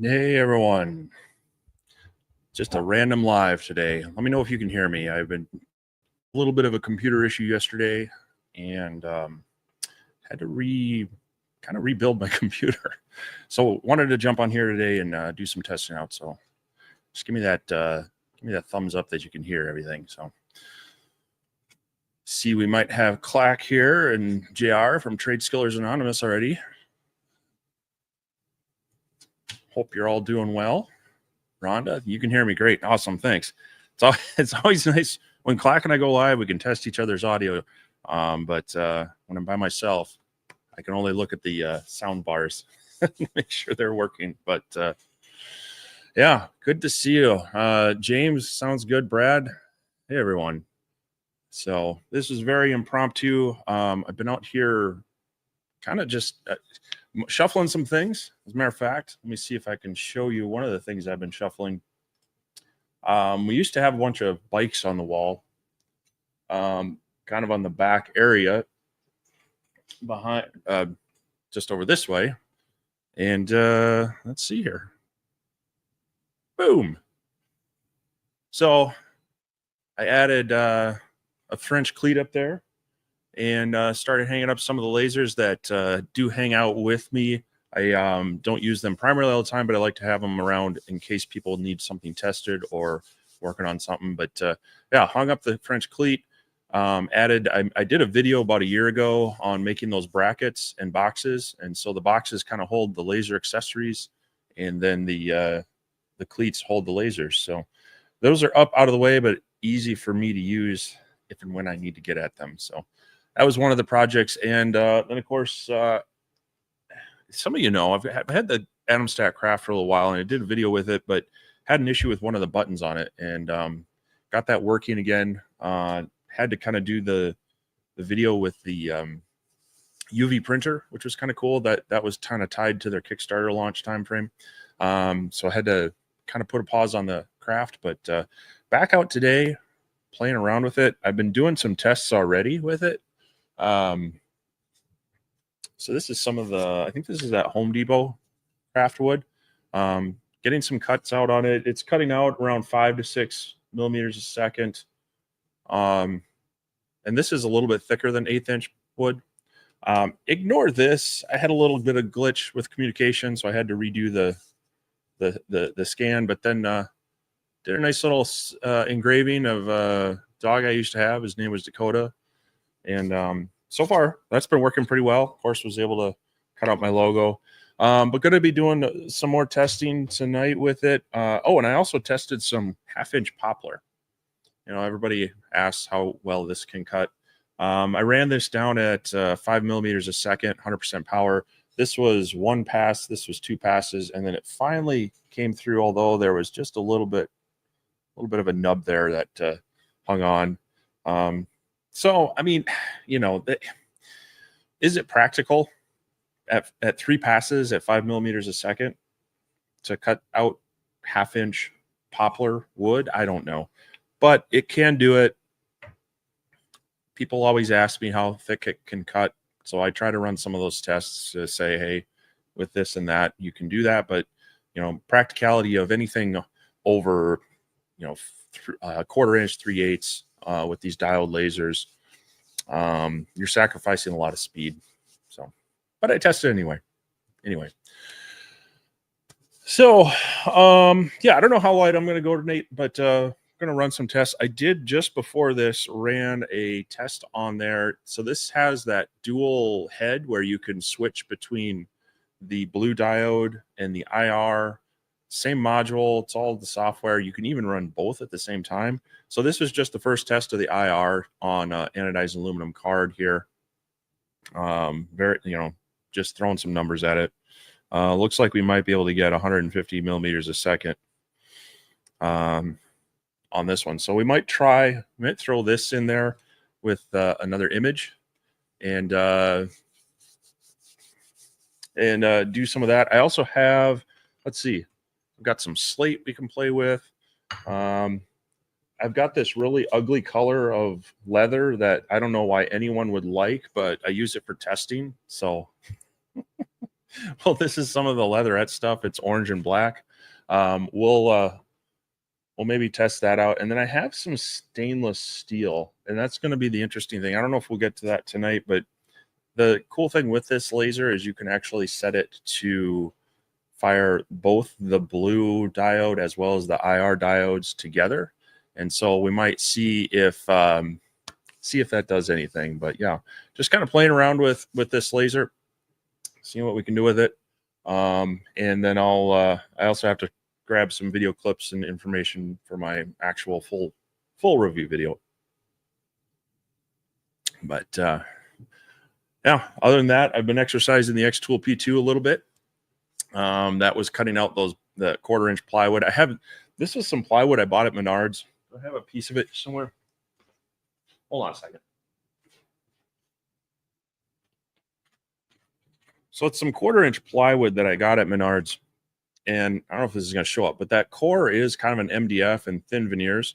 Hey everyone, just a random live today. Let me know if you can hear me. I've been a little bit of a computer issue yesterday and had to kind of rebuild my computer. So wanted to jump on here today and do some testing out. So just give me that thumbs up that you can hear everything. So see, we might have Clack here and JR from Trade Skillers Anonymous already. Hope you're all doing well. Rhonda, you can hear me. Great. Awesome. Thanks. It's always nice when Clack and I go live, we can test each other's audio. But when I'm by myself, I can only look at the sound bars and make sure they're working. But yeah, good to see you. James, sounds good. Brad, hey, everyone. So this is very impromptu. I've been out here kind of just shuffling some things. As a matter of fact, let me see if I can show you one of the things I've been shuffling. We used to have a bunch of bikes on the wall, kind of on the back area behind, just over this way. And let's see here. Boom. So I added a French cleat up there and started hanging up some of the lasers that do hang out with me. I don't use them primarily all the time, but I like to have them around in case people need something tested or working on something. But yeah, hung up the French cleat. I did a video about a year ago on making those brackets and boxes. And so the boxes kind of hold the laser accessories, and then the cleats hold the lasers. So those are up out of the way, but easy for me to use if and when I need to get at them. So that was one of the projects. And then, of course, some of you know, I've had the Atomstack Craft for a little while, and I did a video with it, but had an issue with one of the buttons on it, and got that working again. Had to kind of do the video with the UV printer, which was kind of cool. That was kind of tied to their Kickstarter launch time frame. So I had to kind of put a pause on the craft, but back out today, playing around with it. I've been doing some tests already with it. So this is some of the, I think this is that Home Depot craft wood. Getting some cuts out on it. It's cutting out around 5 to 6 millimeters a second. And this is a little bit thicker than 1/8 inch wood. Ignore this. I had a little bit of glitch with communication, so I had to redo the scan, but then did a nice little engraving of a dog I used to have. His name was Dakota. And so far, that's been working pretty well. Of course, was able to cut out my logo. But going to be doing some more testing tonight with it. Oh, and I also tested some 1/2 inch poplar. You know, everybody asks how well this can cut. I ran this down at 5 millimeters a second, 100% power. This was one pass. This was 2 passes. And then it finally came through, although there was just a little bit of a nub there that hung on. So, I mean, you know, is it practical at 3 passes at 5 millimeters a second to cut out 1/2 inch poplar wood? I don't know, but it can do it. People always ask me how thick it can cut. So I try to run some of those tests to say, hey, with this and that, you can do that. But, you know, practicality of anything over, you know, 1/4 inch, 3/8 with these diode lasers, you're sacrificing a lot of speed. So, but I tested anyway. So, yeah, I don't know how light I'm going to go tonight, but I'm going to run some tests. I did just before this ran a test on there. So this has that dual head where you can switch between the blue diode and the IR. Same module. It's all the software. You can even run both at the same time. So this was just the first test of the IR on anodized aluminum card here. Just throwing some numbers at it. Looks like we might be able to get 150 millimeters a second. on this one. So we might throw this in there with another image and do some of that. I also have, let's see, I've got some slate we can play with. I've got this really ugly color of leather that I don't know why anyone would like, but I use it for testing. So, well, this is some of the leatherette stuff. It's orange and black. We'll maybe test that out. And then I have some stainless steel, and that's going to be the interesting thing. I don't know if we'll get to that tonight, but the cool thing with this laser is you can actually set it to fire both the blue diode as well as the IR diodes together. And so we might see if that does anything. But yeah, just kind of playing around with this laser, seeing what we can do with it. And then I also have to grab some video clips and information for my actual full review video. But yeah, other than that, I've been exercising the X-Tool P2 a little bit. That was cutting out the 1/4-inch plywood. This was some plywood I bought at Menards. Do I have a piece of it somewhere? Hold on a second. So it's some 1/4-inch plywood that I got at Menards. And I don't know if this is going to show up, but that core is kind of an MDF and thin veneers.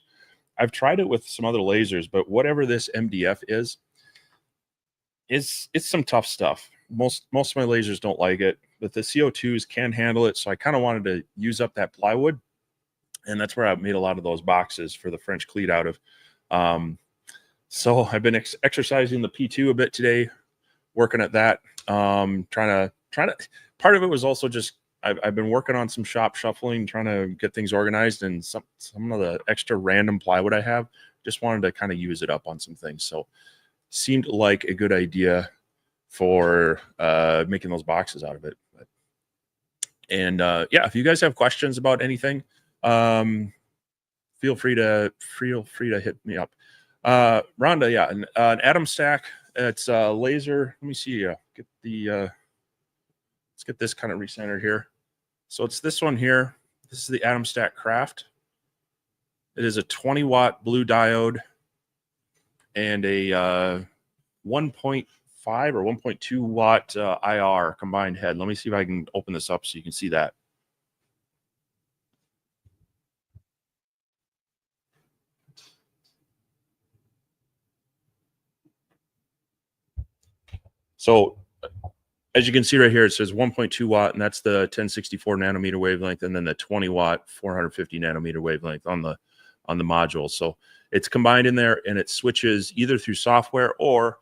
I've tried it with some other lasers, but whatever this MDF is, it's some tough stuff. Most of my lasers don't like it, but the CO2s can handle it. So I kind of wanted to use up that plywood. And that's where I made a lot of those boxes for the French cleat out of. So I've been exercising the P2 a bit today, working at that. Trying to. Part of it was also just I've been working on some shop shuffling, trying to get things organized, and some of the extra random plywood I have. Just wanted to kind of use it up on some things. So seemed like a good idea for making those boxes out of it. And yeah, if you guys have questions about anything, feel free to hit me up. Rhonda, yeah, an Atomstack. It's laser. Let me see. Let's get this kind of recentered here. So it's this one here. This is the Atomstack Craft. It is a 20-watt blue diode and a 1.5 or 1.2 watt IR combined head. Let me see if I can open this up so you can see that. So as you can see right here, it says 1.2 watt, and that's the 1064 nanometer wavelength, and then the 20 watt 450 nanometer wavelength on the module. So it's combined in there, and it switches either through software or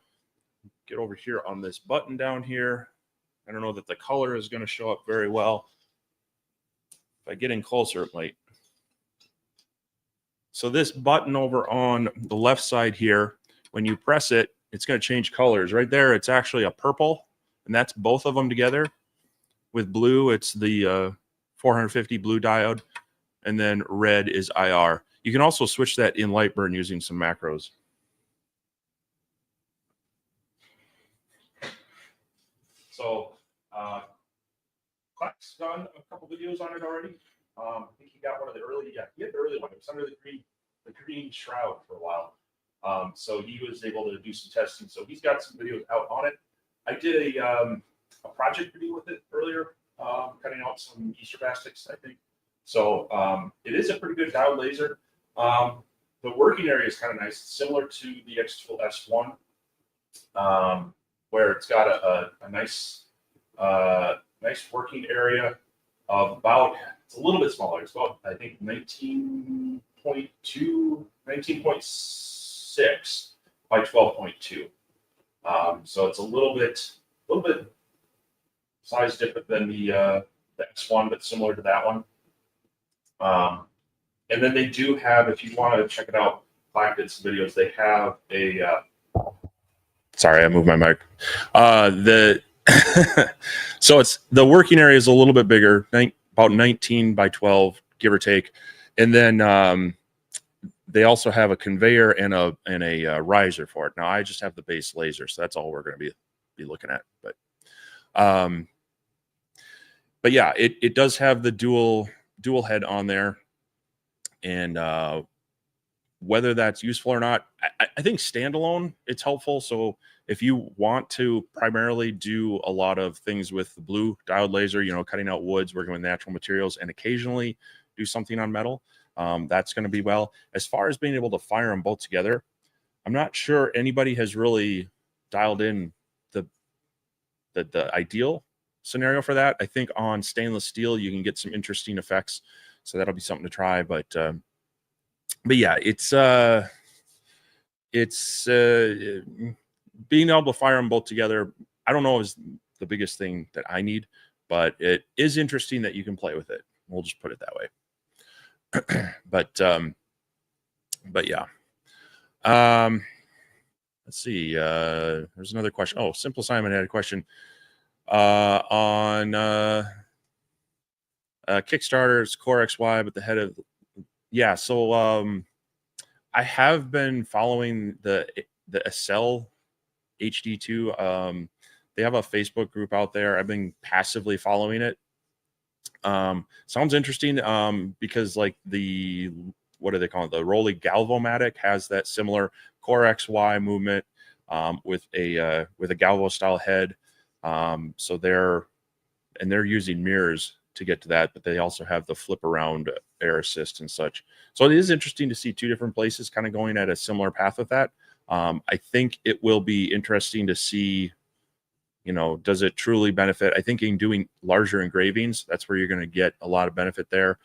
get over here on this button down here. I don't know that the color is going to show up very well. If I get in closer, it might. So this button over on the left side here, when you press it, it's going to change colors. Right there, it's actually a purple, and that's both of them together. With blue, it's the 450 blue diode, and then red is IR. You can also switch that in Lightburn using some macros. So Clark's done a couple videos on it already. I think he got one of the early, he had the early one. It was under the green shroud for a while. So he was able to do some testing. So he's got some videos out on it. I did a project video with it earlier, cutting out some Easter baskets, I think. So it is a pretty good diode laser. The working area is kind of nice. It's similar to the X-Tool S1, where it's got a nice working area of about, it's a little bit smaller. It's about, I think, 19.6 by 12.2. So it's a little bit size different than the S1, but similar to that one. And then they do have, if you want to check it out, Black did some videos. They have a sorry, I moved my mic. So it's the working area is a little bit bigger, about 19 by 12, give or take. And then they also have a conveyor and a riser for it. Now I just have the base laser, so that's all we're going to be looking at. But yeah, it does have the dual head on there. And whether that's useful or not, I think standalone, it's helpful. So if you want to primarily do a lot of things with the blue diode laser, cutting out woods, working with natural materials, and occasionally do something on metal, that's going to be well. As far as being able to fire them both together, I'm not sure anybody has really dialed in the ideal scenario for that. I think on stainless steel, you can get some interesting effects. So that'll be something to try. But yeah, it's being able to fire them both together. I don't know is the biggest thing that I need, but it is interesting that you can play with it. We'll just put it that way. But yeah. Let's see. There's another question. Oh, Simple Simon had a question on Kickstarter's Core XY, but the head of So I have been following the Acel HD2. They have a Facebook group out there. I've been passively following it. Sounds interesting because like what do they call it? The Rolly Galvomatic has that similar Core XY movement with a Galvo style head. So they're using mirrors to get to that, but they also have the flip around air assist and such. So it is interesting to see two different places kind of going at a similar path with that. I think it will be interesting to see, does it truly benefit? I think in doing larger engravings, that's where you're going to get a lot of benefit there.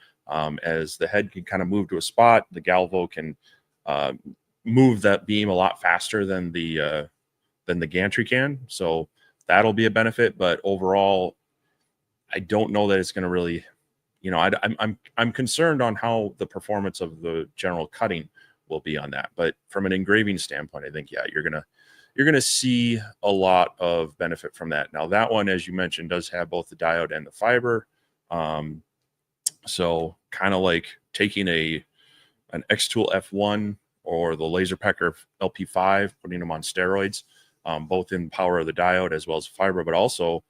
As the head can kind of move to a spot, the Galvo can move that beam a lot faster than the gantry can. So that'll be a benefit. But overall, I don't know that it's going to really, I'm concerned on how the performance of the general cutting will be on that. But from an engraving standpoint, I think, yeah, you're gonna see a lot of benefit from that. Now that one, as you mentioned, does have both the diode and the fiber. So kind of like taking an X-Tool F1 or the Laser Pecker LP5, putting them on steroids, both in power of the diode as well as fiber, but also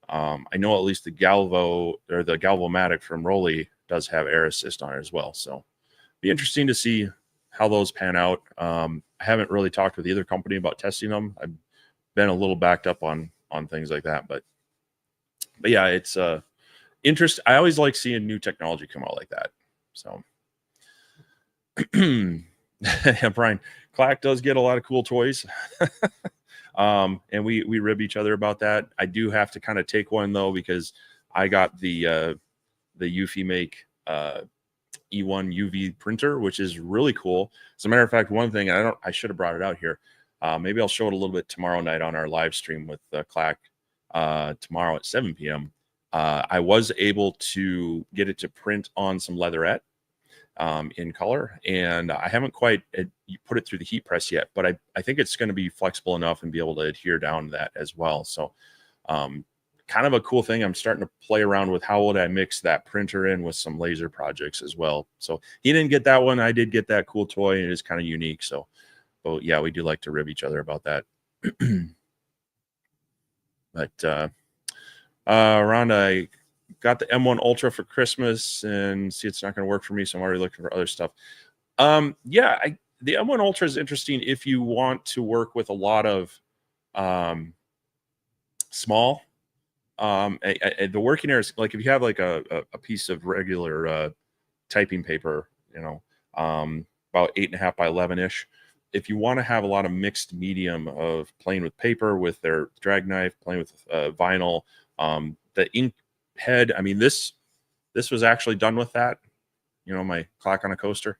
I know at least the Galvo or the Galvomatic from Rolly does have air assist on it as well. So be interesting to see how those pan out. I haven't really talked with either company about testing them. I've been a little backed up on things like that, but yeah, it's interest. I always like seeing new technology come out like that. So yeah, Brian, Clack does get a lot of cool toys. And we rib each other about that. I do have to kind of take one though, because I got the Eufy Make E1 UV printer, which is really cool. As a matter of fact, one thing I should have brought it out here. Maybe I'll show it a little bit tomorrow night on our live stream with Clack tomorrow at 7 p.m. I was able to get it to print on some leatherette in color, and I haven't quite put it through the heat press yet, but I think it's going to be flexible enough and be able to adhere down to that as well. So kind of a cool thing. I'm starting to play around with how would I mix that printer in with some laser projects as well. So he didn't get that one. I did get that cool toy, and it is kind of unique. So, but yeah, we do like to rib each other about that. But Rhonda, I got the M1 Ultra for Christmas, and see it's not going to work for me, so I'm already looking for other stuff. Yeah, the M1 Ultra is interesting if you want to work with a lot of small. The working area is like if you have like a piece of regular typing paper, about 8.5 by 11 ish. If you want to have a lot of mixed medium of playing with paper with their drag knife, playing with vinyl, the ink head. I mean, this was actually done with that. My clock on a coaster.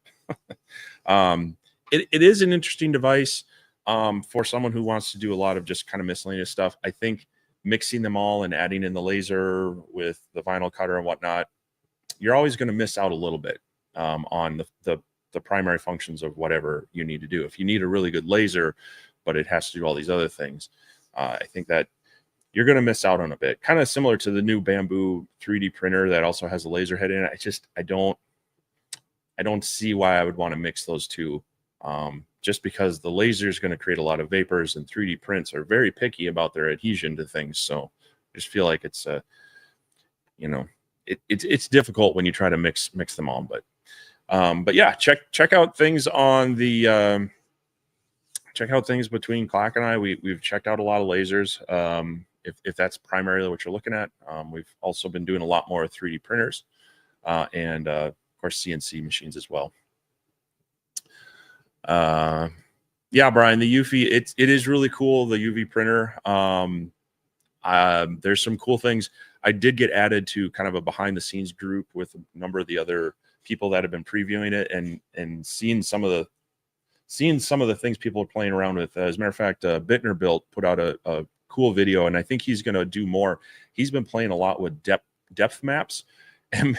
It is an interesting device for someone who wants to do a lot of just kind of miscellaneous stuff. I think mixing them all and adding in the laser with the vinyl cutter and whatnot, you're always going to miss out a little bit on the primary functions of whatever you need to do. If you need a really good laser, but it has to do all these other things, I think that you're going to miss out on a bit. Kind of similar to the new Bamboo 3D printer that also has a laser head in it. I don't see why I would want to mix those two. Just because the laser is going to create a lot of vapors, and 3D prints are very picky about their adhesion to things. So I just feel like it's it's difficult when you try to mix them all. But But yeah, check out things on the check out things between Clack and I. We've checked out a lot of lasers. If that's primarily what you're looking at, we've also been doing a lot more 3D printers and of course CNC machines as well. Yeah, Brian, the UV, it is really cool, the UV printer. There's some cool things. I did get added to kind of a behind the scenes group with a number of the other people that have been previewing it and seeing some of the things people are playing around with. As a matter of fact, Bittner Built put out a cool video, and I think he's going to do more. He's been playing a lot with depth maps and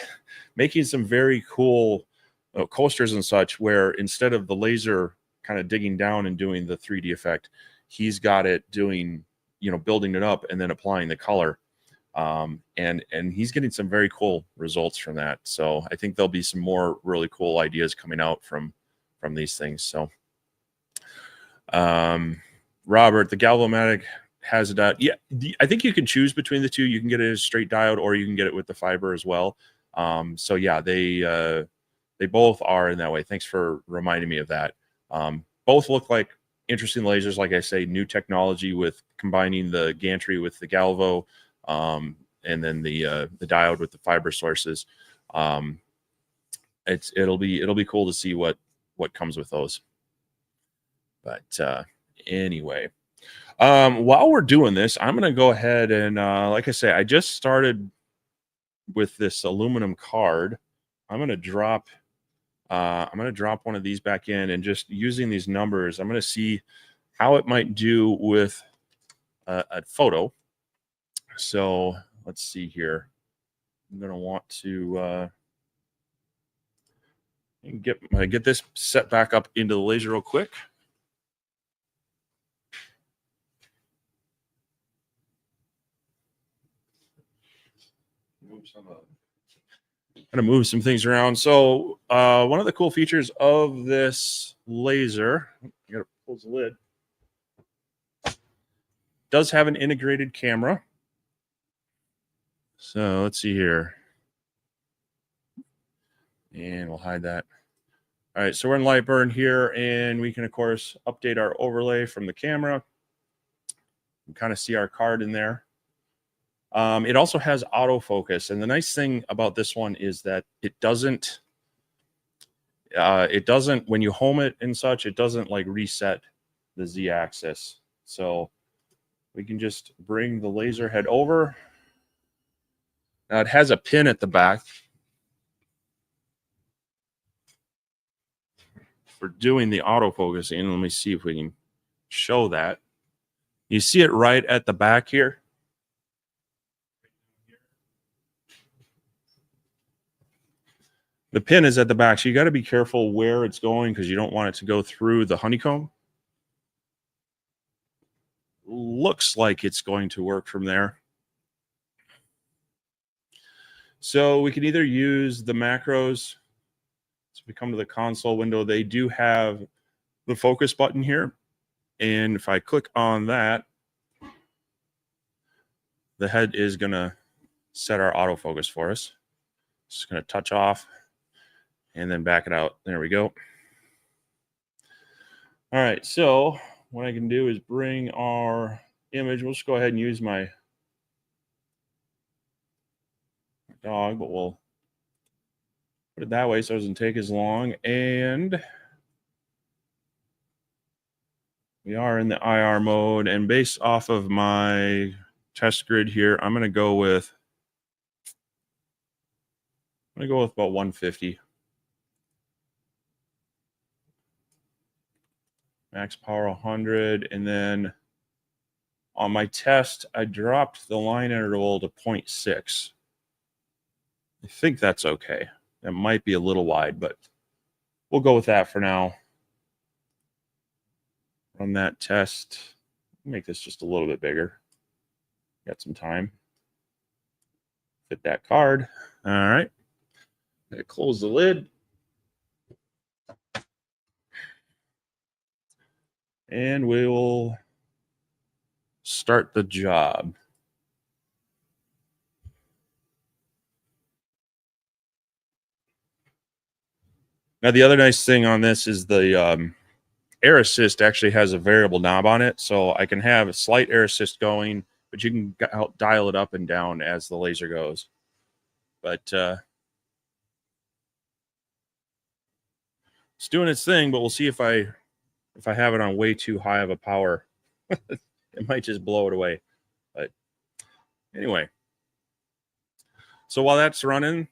making some very cool coasters and such, where instead of the laser kind of digging down and doing the 3D effect, he's got it doing, building it up and then applying the color. And he's getting some very cool results from that. So I think there'll be some more really cool ideas coming out from these things. So Robert, the Galvomatic has a diode. Yeah, I think you can choose between the two. You can get it as straight diode, or you can get it with the fiber as well. So yeah, they both are in that way. Thanks for reminding me of that. Both look like interesting lasers. Like I say, new technology with combining the gantry with the Galvo, and then the diode with the fiber sources. It'll be cool to see what comes with those. But anyway, while we're doing this, I'm going to go ahead and like I say, I just started with this aluminum card. I'm going to drop one of these back in, and just using these numbers, I'm going to see how it might do with a photo. So let's see here. I'm going to want to get this set back up into the laser real quick. Move some things around. So one of the cool features of this laser, I gotta close the lid, does have an integrated camera. So let's see here. And we'll hide that. All right, so we're in Lightburn here, and we can, of course, update our overlay from the camera. You can kind of see our card in there. It also has autofocus, and the nice thing about this one is that it doesn't, when you home it and such, it doesn't like reset the Z-axis. So we can just bring the laser head over. Now it has a pin at the back for doing the autofocusing. Let me see if we can show that. You see it right at the back here. The pin is at the back, so you got to be careful where it's going because you don't want it to go through the honeycomb. Looks like it's going to work from there. So we can either use the macros. So if we come to the console window, they do have the focus button here. And if I click on that, the head is going to set our autofocus for us. Just going to touch off and then back it out. There we go. All right, so what I can do is bring our image. We'll just go ahead and use my dog, but we'll put it that way so it doesn't take as long. And we are in the IR mode, and based off of my test grid here, I'm going to go with about 150. Max power 100, and then on my test, I dropped the line interval to 0.6. I think that's okay. That might be a little wide, but we'll go with that for now. Run that test. Make this just a little bit bigger. Got some time. Fit that card. All right. Close the lid. And we will start the job. Now, the other nice thing on this is the air assist actually has a variable knob on it, so I can have a slight air assist going, but you can dial it up and down as the laser goes. But it's doing its thing, but we'll see if I have it on way too high of a power. It might just blow it away. But anyway, so while that's running,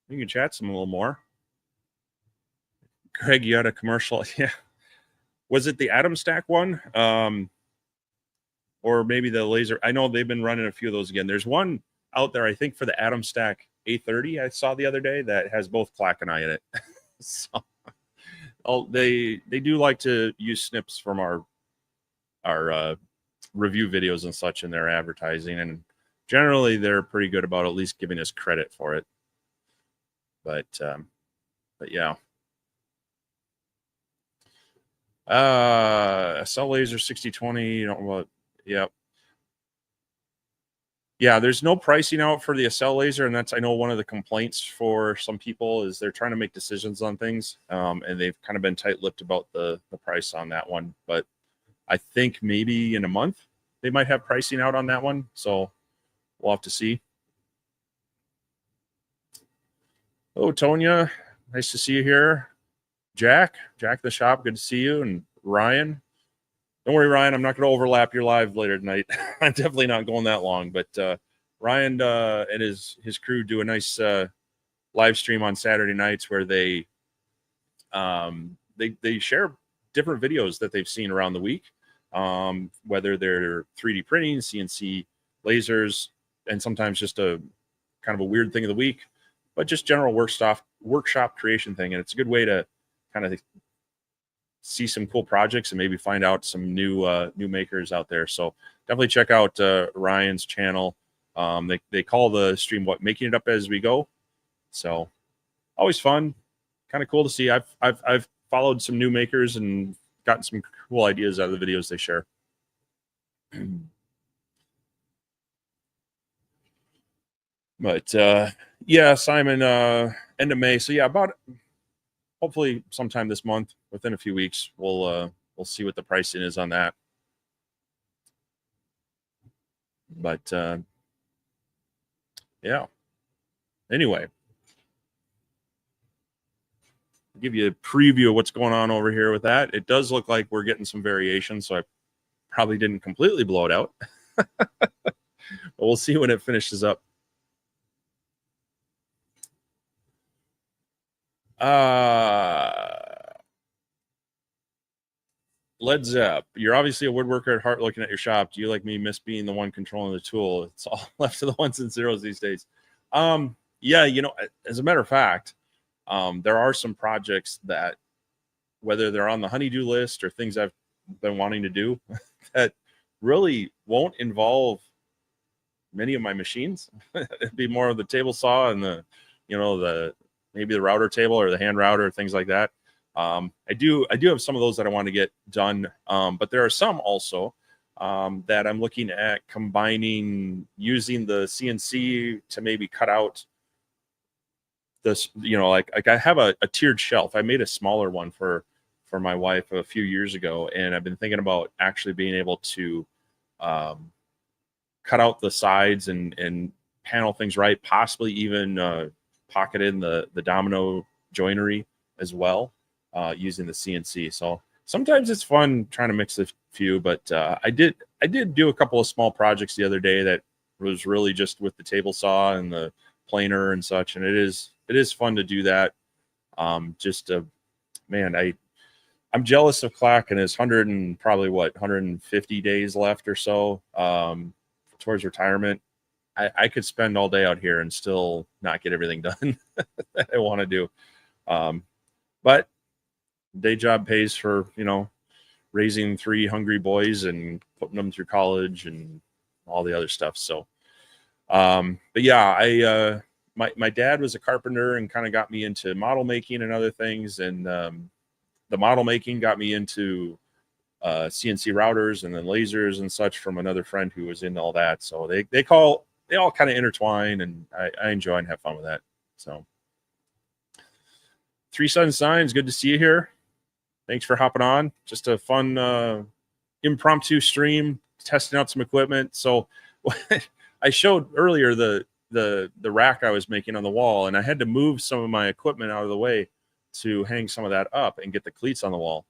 we can chat some a little more. Greg, you had a commercial. Yeah. Was it the Atomstack one? Or maybe the laser. I know they've been running a few of those again. There's one out there, I think, for the Atomstack A30 I saw the other day that has both Clack and I in it. So they do like to use snips from our review videos and such in their advertising, and generally they're pretty good about at least giving us credit for it. But yeah. Cell laser 6020, you know what? Yep. Yeah, there's no pricing out for the Acel laser, and that's, I know, one of the complaints for some people is they're trying to make decisions on things, and they've kind of been tight-lipped about the price on that one. But I think maybe in a month they might have pricing out on that one, so we'll have to see. Oh, Tonya, nice to see you here. Jack the shop, good to see you. And Ryan, don't worry, Ryan, I'm not going to overlap your live later tonight. I'm definitely not going that long, but Ryan and his crew do a nice live stream on Saturday nights where they share different videos that they've seen around the week, whether they're 3D printing, CNC lasers, and sometimes just a kind of a weird thing of the week, but just general workshop creation thing. And it's a good way to kind of see some cool projects and maybe find out some new makers out there. So definitely check out Ryan's channel. They call the stream making it up as we go. So always fun, kind of cool to see. I've followed some new makers and gotten some cool ideas out of the videos they share. But yeah, Simon, end of May. So yeah, about hopefully sometime this month, within a few weeks, we'll see what the pricing is on that. But yeah. Anyway, I'll give you a preview of what's going on over here with that. It does look like we're getting some variation, so I probably didn't completely blow it out. But we'll see when it finishes up. Led Zepp, you're obviously a woodworker at heart. Looking at your shop, do you, like me, miss being the one controlling the tool? It's all left to the ones and zeros these days. Yeah, you know, as a matter of fact, there are some projects that, whether they're on the honeydew list or things I've been wanting to do, that really won't involve many of my machines. It'd be more of the table saw and the, you know, maybe the router table or the hand router, things like that. I do have some of those that I want to get done, but there are some also that I'm looking at combining, using the CNC to maybe cut out this, you know, like I have a tiered shelf. I made a smaller one for my wife a few years ago, and I've been thinking about actually being able to cut out the sides and panel things right, possibly even pocket in the domino joinery as well, using the CNC. So sometimes it's fun trying to mix a few, but I did do a couple of small projects the other day that was really just with the table saw and the planer and such, and it is fun to do that. Man, I'm jealous of Clack and his 150 days left or so towards retirement. I could spend all day out here and still not get everything done that I want to do. But day job pays for, you know, raising 3 hungry boys and putting them through college and all the other stuff. So, but yeah, my dad was a carpenter and kind of got me into model making and other things. And the model making got me into CNC routers and then lasers and such from another friend who was into all that. So they all kind of intertwine, and I enjoy and have fun with that. So Three Sun Signs, good to see you here. Thanks for hopping on. Just a fun impromptu stream, testing out some equipment. So I showed earlier the rack I was making on the wall, and I had to move some of my equipment out of the way to hang some of that up and get the cleats on the wall.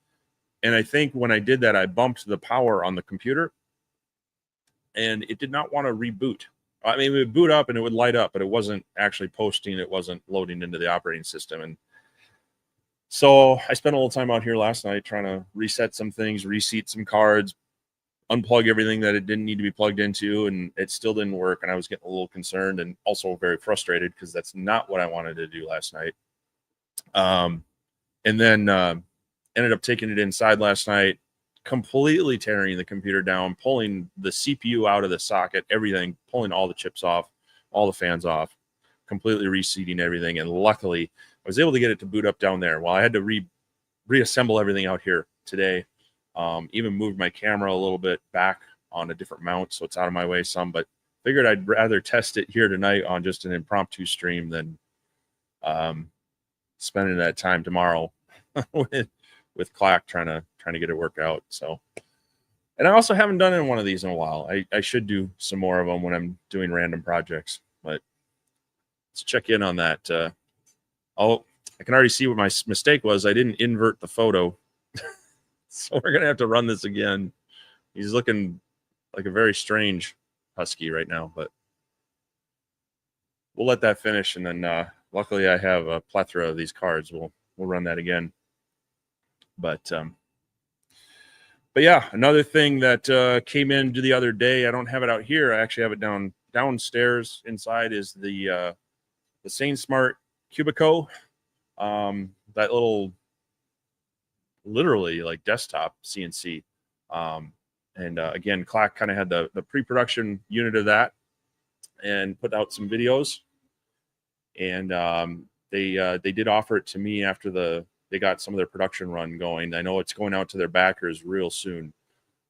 And I think when I did that, I bumped the power on the computer, and it did not want to reboot. I mean, it would boot up and it would light up, but it wasn't actually posting. It wasn't loading into the operating system. And so I spent a little time out here last night trying to reset some things, reseat some cards, unplug everything that it didn't need to be plugged into, and it still didn't work. And I was getting a little concerned and also very frustrated because that's not what I wanted to do last night. And then ended up taking it inside last night, completely tearing the computer down, pulling the CPU out of the socket, everything, pulling all the chips off, all the fans off, completely reseating everything. And luckily, I was able to get it to boot up down there. Well, I had to reassemble everything out here today. Even moved my camera a little bit back on a different mount, so it's out of my way some, but figured I'd rather test it here tonight on just an impromptu stream than spending that time tomorrow with Clack trying to get it worked out. So, and I also haven't done one of these in a while. I should do some more of them when I'm doing random projects, but let's check in on that. I can already see what my mistake was. I didn't invert the photo. So we're going to have to run this again. He's looking like a very strange husky right now, but we'll let that finish. And then luckily I have a plethora of these cards. We'll run that again. But yeah, another thing that came in the other day, I don't have it out here. I actually have it downstairs inside is the SaneSmart Cubico. That little, literally like desktop CNC. And again, Clack kind of had the pre-production unit of that and put out some videos. And they did offer it to me after they got some of their production run going. I know it's going out to their backers real soon.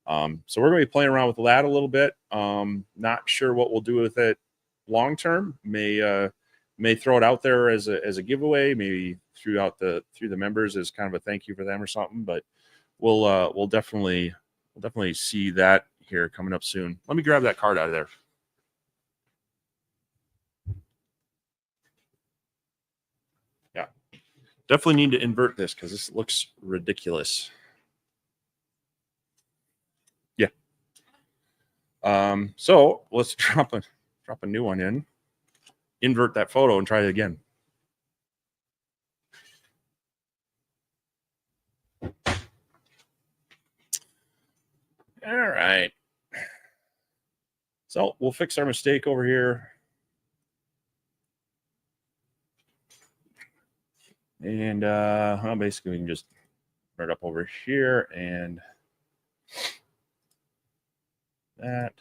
So we're going to be playing around with that a little bit. Not sure what we'll do with it long term. May throw it out there as a giveaway, maybe through the members as kind of a thank you for them or something. But we'll definitely see that here coming up soon. Let me grab that card out of there. Yeah, definitely need to invert this because this looks ridiculous. Yeah. So let's drop a new one in. Invert that photo and try it again. All right. So we'll fix our mistake over here. And well, basically we can just put it up over here and that.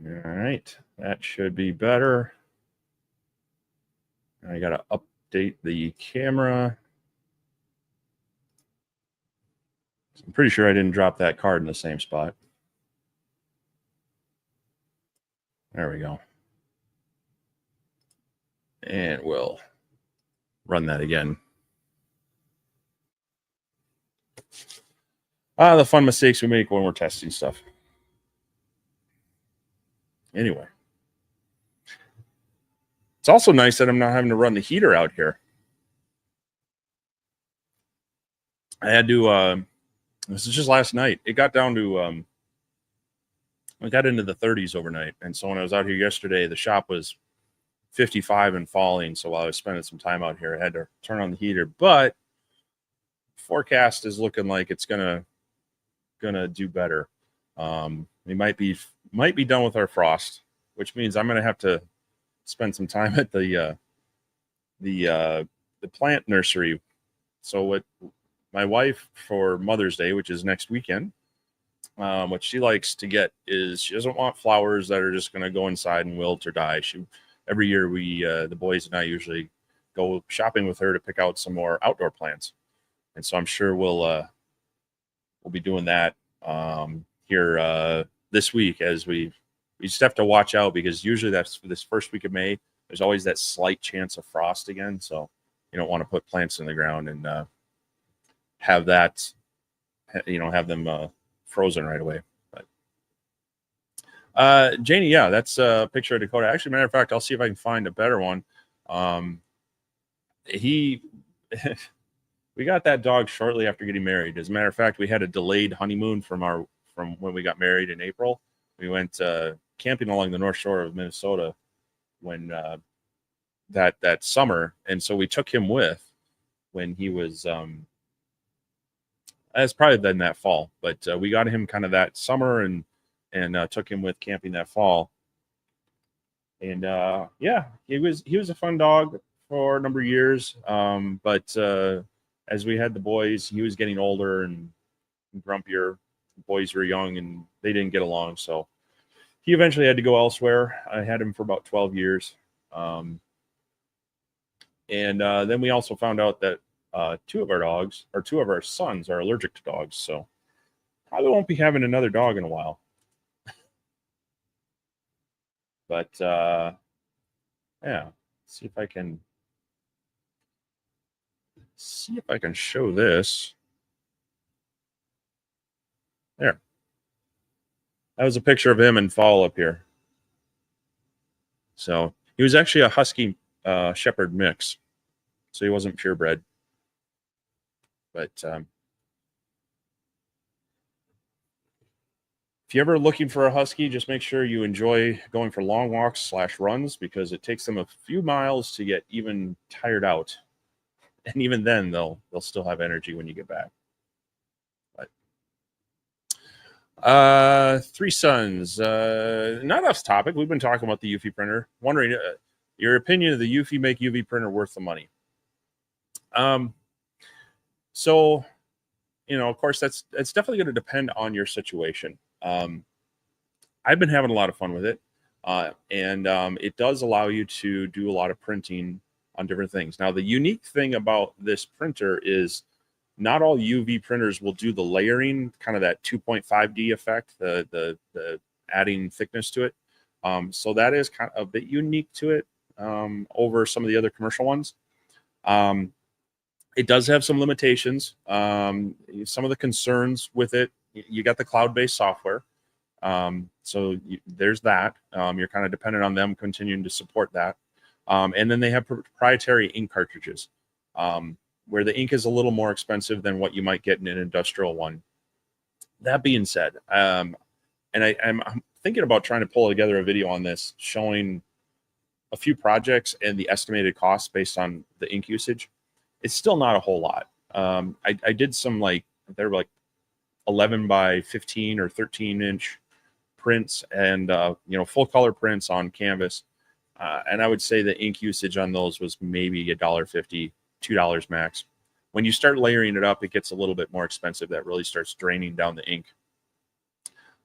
All right, that should be better. I got to update the camera. I'm pretty sure I didn't drop that card in the same spot. There we go. And we'll run that again. The fun mistakes we make when we're testing stuff. Anyway. It's also nice that I'm not having to run the heater out here. I had to, this is just last night. It got down to, I got into the 30s overnight. And so when I was out here yesterday, the shop was 55 and falling. So while I was spending some time out here, I had to turn on the heater. But forecast is looking like it's gonna do better. We might be done with our frost, which means I'm gonna have to spend some time at the plant nursery. So what my wife for Mother's Day, which is next weekend, what she likes to get is she doesn't want flowers that are just going to go inside and wilt or die. Every year we the boys and I usually go shopping with her to pick out some more outdoor plants, and so I'm sure we'll be doing that here this week as we just have to watch out because usually that's this first week of May. there's always that slight chance of frost again. So you don't want to put plants in the ground and have that, have them frozen right away. But Janie, yeah, that's a picture of Dakota. Actually, matter of fact, I'll see if I can find a better one. He we got that dog shortly after getting married. As a matter of fact, we had a delayed honeymoon from when we got married in April. We went camping along the North Shore of Minnesota when that summer, and so we took him with when he was it's probably been that fall, but we got him kind of that summer and took him with camping that fall. And yeah, he was a fun dog for a number of years. But as we had the boys, he was getting older and grumpier. The boys were young and they didn't get along, so he eventually had to go elsewhere. I had him for about 12 years. And then we also found out that two of our sons are allergic to dogs, so probably won't be having another dog in a while. But yeah, see if I can show this. There. That was a picture of him in fall up here. So he was actually a Husky Shepherd mix, so he wasn't purebred. But if you're ever looking for a Husky, just make sure you enjoy going for long walks / runs, because it takes them a few miles to get even tired out. And even then, they'll still have energy when you get back. But 3 sons. Not off topic. We've been talking about the Eufy printer. Wondering your opinion of the Eufy Make UV printer worth the money. So, of course, that's definitely going to depend on your situation. I've been having a lot of fun with it, and it does allow you to do a lot of printing on different things. Now, the unique thing about this printer is not all UV printers will do the layering, kind of that 2.5D effect, the adding thickness to it. So that is kind of a bit unique to it over some of the other commercial ones. It does have some limitations. Some of the concerns with it, you got the cloud-based software. So there's that. You're kind of dependent on them continuing to support that. And then they have proprietary ink cartridges, where the ink is a little more expensive than what you might get in an industrial one. That being said, and I'm thinking about trying to pull together a video on this, showing a few projects and the estimated costs based on the ink usage. It's still not a whole lot. I did some they were 11 by 15 or 13 inch prints and full color prints on canvas, and I would say the ink usage on those was maybe $1.50, $2 max. When you start layering it up, it gets a little bit more expensive. That really starts draining down the ink.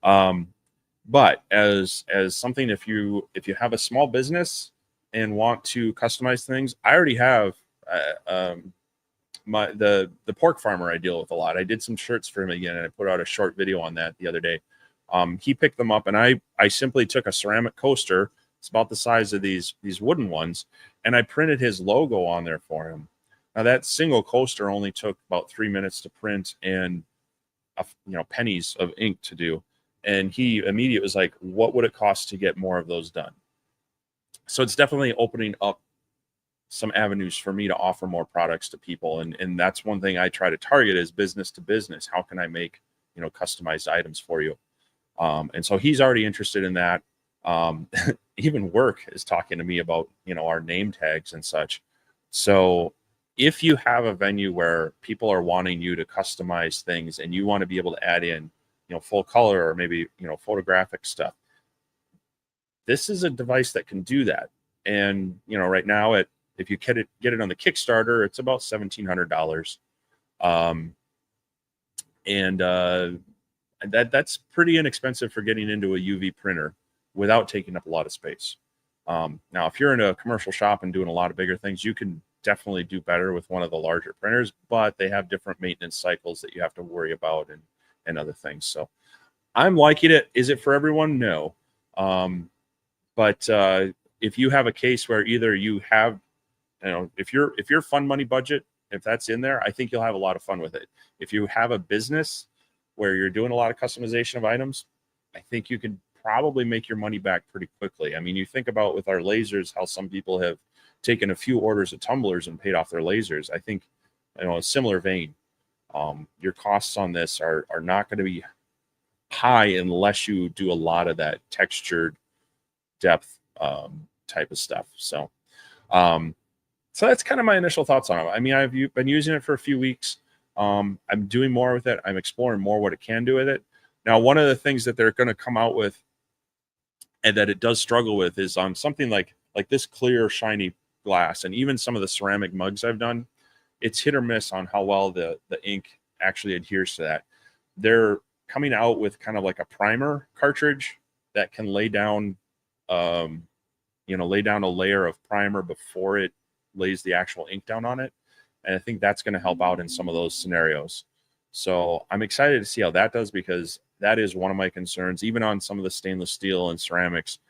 But as something, if you have a small business and want to customize things, I already have the pork farmer I deal with a lot. I did some shirts for him again, and I put out a short video on that the other day. He picked them up, and I simply took a ceramic coaster. It's about the size of these wooden ones, and I printed his logo on there for him. Now that single coaster only took about 3 minutes to print and pennies of ink to do. And he immediately was like, what would it cost to get more of those done? So it's definitely opening up some avenues for me to offer more products to people. And that's one thing I try to target is business to business. How can I make, customized items for you? And so he's already interested in that. Even work is talking to me about, our name tags and such. So if you have a venue where people are wanting you to customize things and you want to be able to add in, full color or maybe, photographic stuff, this is a device that can do that. And, right now if you get it on the Kickstarter, it's about $1,700. And that's pretty inexpensive for getting into a UV printer without taking up a lot of space. Now, if you're in a commercial shop and doing a lot of bigger things, you can definitely do better with one of the larger printers, but they have different maintenance cycles that you have to worry about and other things. So I'm liking it. Is it for everyone? No. But if you have a case where either you have, if your fund money budget, if that's in there, I think you'll have a lot of fun with it. If you have a business where you're doing a lot of customization of items, I think you can probably make your money back pretty quickly. I mean, you think about with our lasers, how some people have taken a few orders of tumblers and paid off their lasers. I think, a similar vein, your costs on this are not going to be high unless you do a lot of that textured depth type of stuff. So that's kind of my initial thoughts on it. I mean, I've been using it for a few weeks. I'm doing more with it. I'm exploring more what it can do with it. Now, one of the things that they're going to come out with and that it does struggle with is on something like this clear, shiny glass, and even some of the ceramic mugs I've done, it's hit or miss on how well the ink actually adheres to that. They're coming out with kind of like a primer cartridge that can lay down, lay down a layer of primer before it lays the actual ink down on it. And I think that's going to help out in some of those scenarios. So I'm excited to see how that does, because that is one of my concerns. Even on some of the stainless steel and ceramics,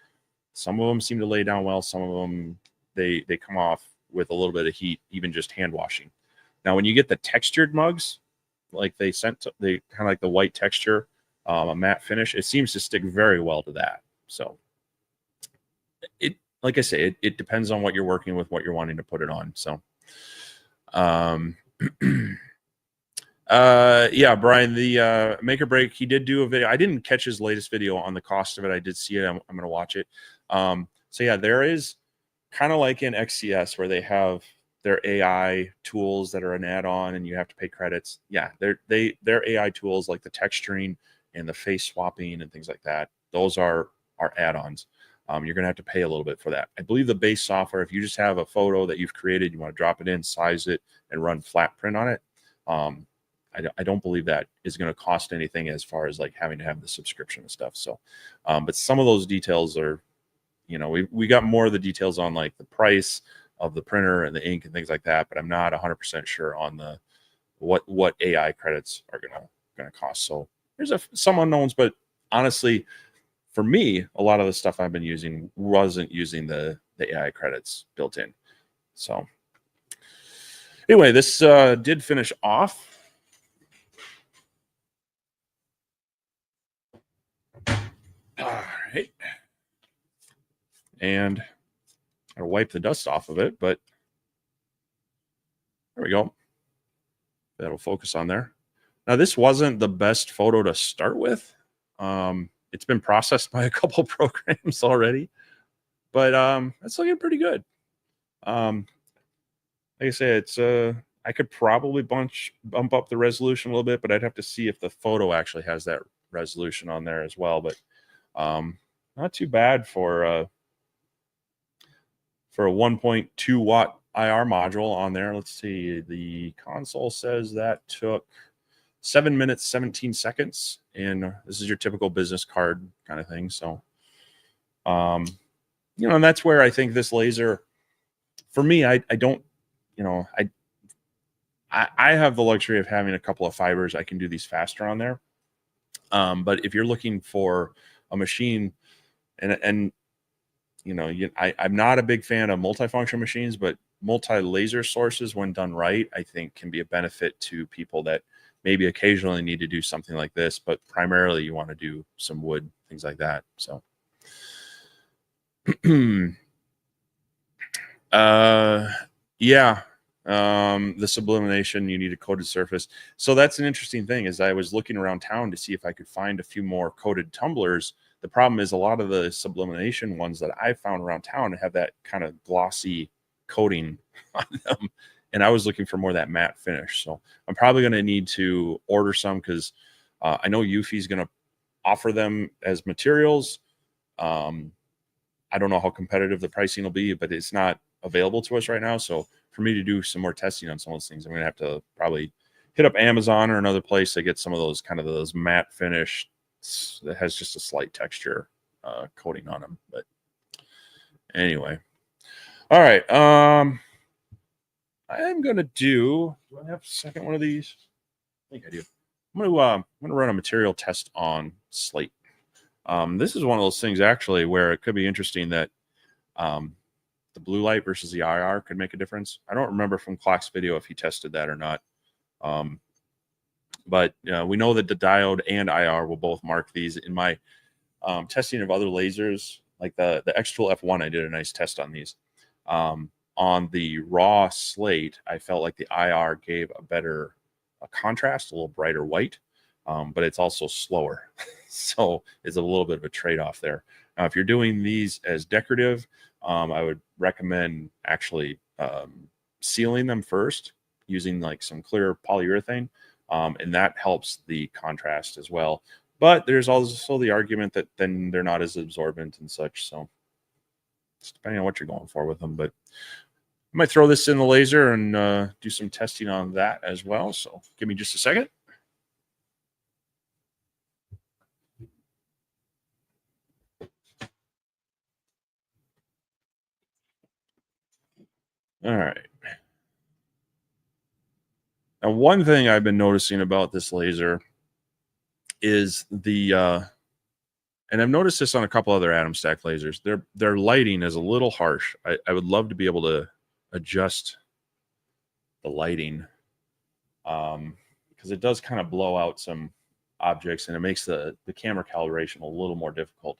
some of them seem to lay down well. Some of them, they come off with a little bit of heat, even just hand washing. Now, when you get the textured mugs, like they kind of like the white texture, a matte finish, it seems to stick very well to that. So like I say, it depends on what you're working with, what you're wanting to put it on. So, yeah, Brian, the Make or Break, he did do a video. I didn't catch his latest video on the cost of it. I did see it. I'm going to watch it. So yeah, there is kind of like in XCS where they have their AI tools that are an add-on and you have to pay credits. Yeah, their AI tools like the texturing and the face swapping and things like that, those are add-ons. You're going to have to pay a little bit for that. I believe the base software, if you just have a photo that you've created, you want to drop it in, size it, and run flat print on it, I don't believe that is going to cost anything as far as like having to have the subscription and stuff. So, but some of those details are, we got more of the details on like the price of the printer and the ink and things like that, but I'm not 100% sure on the what AI credits are gonna cost. So there's some unknowns, but honestly, for me, a lot of the stuff I've been using wasn't using the AI credits built in. So anyway, this did finish off. All right. And I'll wipe the dust off of it, but there we go. That'll focus on there. Now, this wasn't the best photo to start with. It's been processed by a couple programs already, but it's looking pretty good. Like I say, it's I could probably bump up the resolution a little bit, but I'd have to see if the photo actually has that resolution on there as well. But not too bad for a 1.2 watt IR module on there. Let's see. The console says that took 7 minutes, 17 seconds. And this is your typical business card kind of thing. So, and that's where I think this laser, for me, I don't, I have the luxury of having a couple of fibers. I can do these faster on there. But if you're looking for a machine I'm not a big fan of multifunction machines, but multi-laser sources, when done right, I think can be a benefit to people that maybe occasionally need to do something like this, but primarily you want to do some wood, things like that. So, yeah, the sublimation, you need a coated surface. So that's an interesting thing, is I was looking around town to see if I could find a few more coated tumblers. The problem is a lot of the sublimation ones that I found around town have that kind of glossy coating on them. And I was looking for more of that matte finish. So I'm probably going to need to order some, because I know Eufy is going to offer them as materials. I don't know how competitive the pricing will be, but it's not available to us right now. So for me to do some more testing on some of those things, I'm going to have to probably hit up Amazon or another place to get some of those kind of those matte finish that has just a slight texture coating on them. But anyway, all right. I am going to do I have a second one of these? I think I do. I'm going to run a material test on Slate. This is one of those things actually where it could be interesting that the blue light versus the IR could make a difference. I don't remember from Clock's video if he tested that or not. But we know that the diode and IR will both mark these. In my testing of other lasers, like the X-Tool F1, I did a nice test on these. On the raw Slate, I felt like the IR gave a better contrast, a little brighter white, but it's also slower. So it's a little bit of a trade-off there. Now, if you're doing these as decorative, I would recommend actually sealing them first using like some clear polyurethane, and that helps the contrast as well. But there's also the argument that then they're not as absorbent and such. So it's depending on what you're going for with them. But I might throw this in the laser and do some testing on that as well. So give me just a second. All right. Now, one thing I've been noticing about this laser is and I've noticed this on a couple other Atomstack lasers, their lighting is a little harsh. I would love to be able to adjust the lighting because it does kind of blow out some objects and it makes the camera calibration a little more difficult.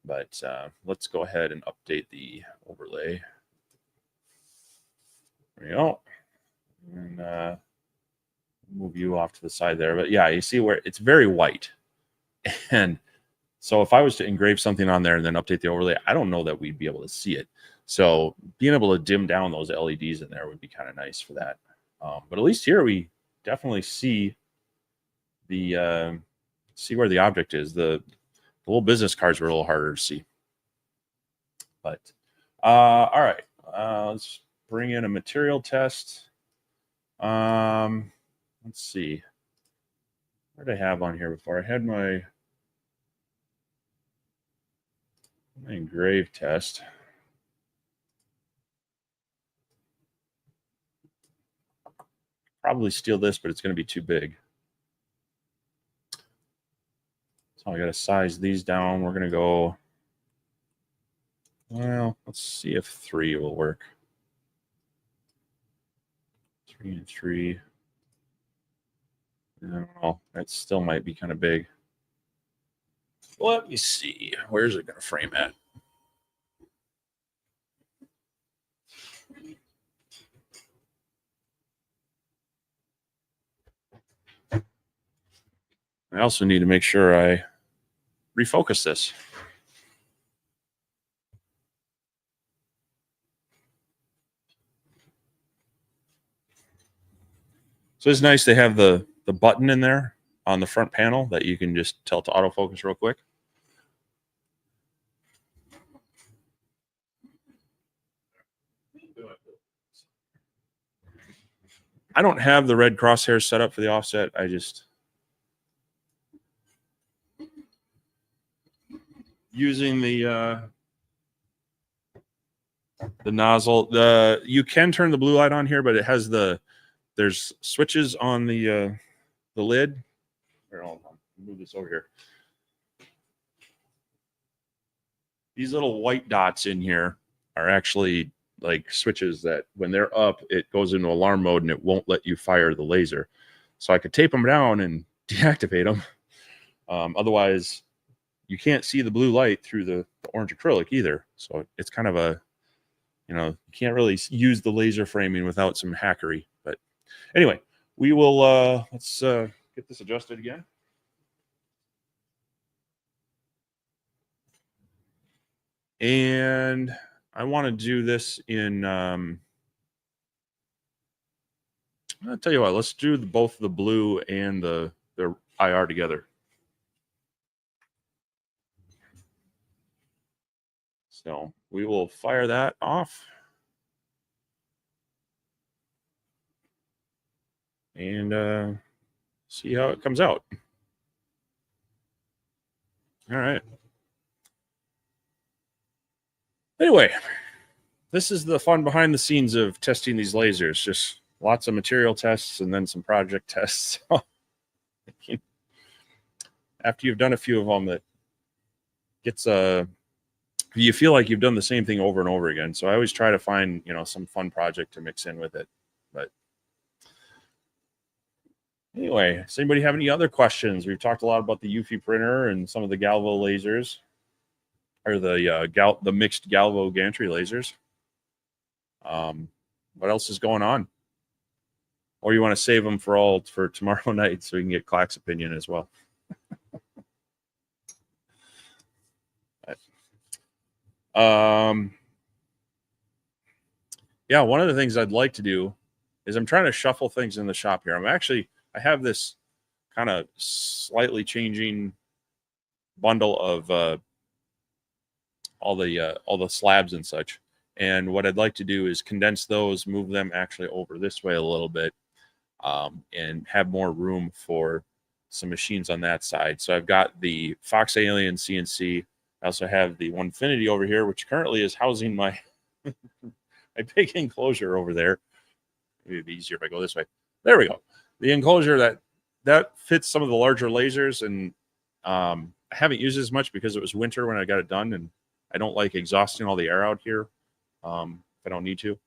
But let's go ahead and update the overlay. There we go. And move you off to the side there. But yeah, you see where it's very white. And so if I was to engrave something on there and then update the overlay, I don't know that we'd be able to see it. So being able to dim down those LEDs in there would be kind of nice for that. But at least here we definitely see the see where the object is. The little business cards were a little harder to see. But all right, let's bring in a material test. Let's see. What did I have on here before? I had my engrave test. Probably steal this, but it's going to be too big. So I got to size these down. We're going to go, well, let's see if 3 will work. 3 and 3. I don't know. That still might be kind of big. Let me see. Where's it going to frame at? I also need to make sure I refocus this. So it's nice they have the button in there on the front panel that you can just tell to autofocus real quick. I don't have the red crosshairs set up for the offset. I just using the nozzle. You can turn the blue light on here, but it has there's switches on the lid. Here, I'll move this over here. These little white dots in here are actually like switches that when they're up, it goes into alarm mode and it won't let you fire the laser. So I could tape them down and deactivate them. Otherwise, you can't see the blue light through the orange acrylic either. So it's kind of a, you can't really use the laser framing without some hackery. But anyway, we will, let's get this adjusted again. And I want to do this in, I'll tell you what, let's do both the blue and the IR together. So we will fire that off. And see how it comes out. All right. Anyway, this is the fun behind the scenes of testing these lasers. Just lots of material tests and then some project tests. After you've done a few of them, that gets you feel like you've done the same thing over and over again. So I always try to find, some fun project to mix in with it. But anyway, does anybody have any other questions? We've talked a lot about the UFI printer and some of the Galvo lasers, or the mixed Galvo gantry lasers. What else is going on? Or you want to save them for tomorrow night so we can get Clack's opinion as well. Yeah, one of the things I'd like to do is I'm trying to shuffle things in the shop here. I have this kind of slightly changing bundle of all the slabs and such. And what I'd like to do is condense those, move them actually over this way a little bit, and have more room for some machines on that side. So I've got the Fox Alien CNC. I also have the Onefinity over here, which currently is housing my my big enclosure over there. Maybe it'd be easier if I go this way. There we go. The enclosure that fits some of the larger lasers, and I haven't used it as much because it was winter when I got it done, and I don't like exhausting all the air out here if I don't need to.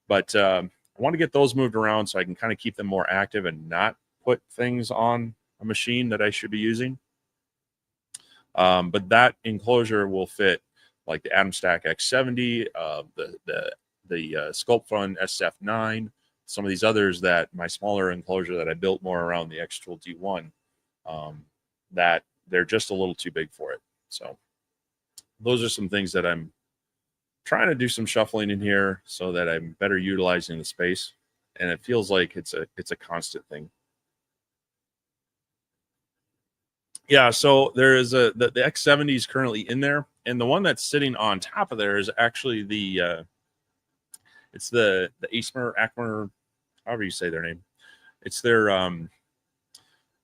But I want to get those moved around so I can kind of keep them more active and not put things on a machine that I should be using. But that enclosure will fit like the Atomstack X70, the Sculptfun SF9, some of these others that my smaller enclosure that I built more around the X-Tool D1, that they're just a little too big for it. So those are some things that I'm trying to do some shuffling in here so that I'm better utilizing the space. And it feels like it's a constant thing. Yeah, so there is the X70 is currently in there, and the one that's sitting on top of there is actually it's the Acmer, however you say their name. It's their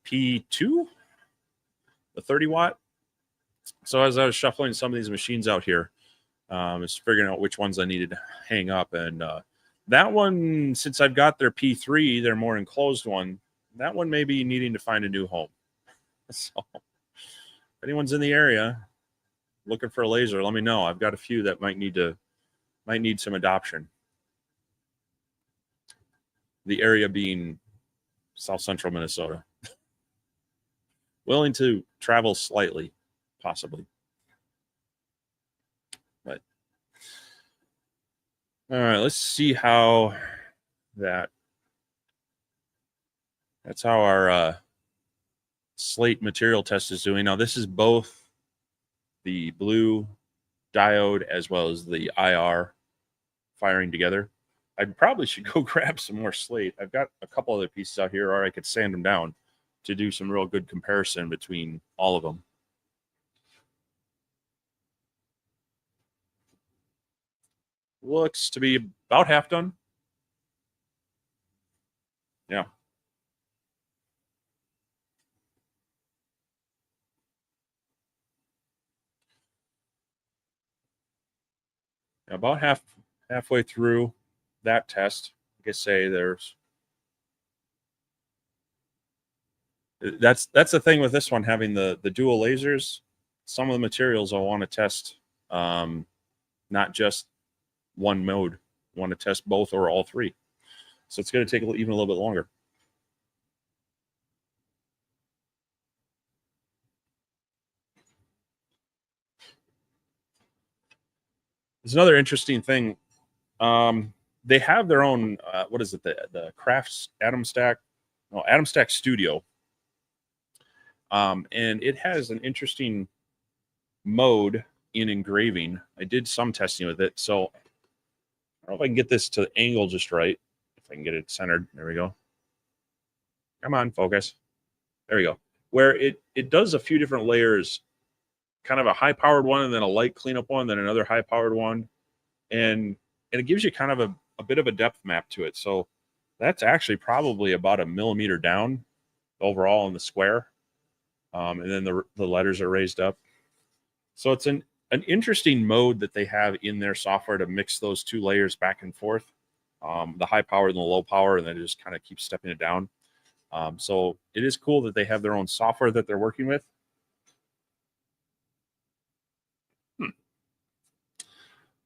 P2, the 30 watt. So as I was shuffling some of these machines out here, just figuring out which ones I needed to hang up, and that one, since I've got their P3, their more enclosed one, that one may be needing to find a new home. So if anyone's in the area looking for a laser, let me know. I've got a few that might need some adoption. The area being South Central Minnesota. Willing to travel slightly, possibly. But all right, let's see how that's how our Slate material test is doing. Now, this is both the blue diode as well as the IR firing together. I probably should go grab some more Slate. I've got a couple other pieces out here, or I could sand them down to do some real good comparison between all of them. Looks to be about half done. Yeah. About halfway through that test. Like I say, that's the thing with this one, having the dual lasers. Some of the materials I want to test, not just one mode. I want to test both or all three. So it's going to take even a little bit longer. There's another interesting thing. They have their own, what is it? The Crafts Atomstack Studio. And it has an interesting mode in engraving. I did some testing with it. So I don't know if I can get this to angle just right. If I can get it centered. There we go. Come on, focus. There we go. Where it does a few different layers, kind of a high-powered one, and then a light cleanup one, then another high-powered one. And it gives you kind of a bit of a depth map to it. So that's actually probably about a millimeter down overall in the square. And then the letters are raised up. So it's an interesting mode that they have in their software to mix those two layers back and forth, the high power and the low power, and then it just kind of keeps stepping it down. So it is cool that they have their own software that they're working with.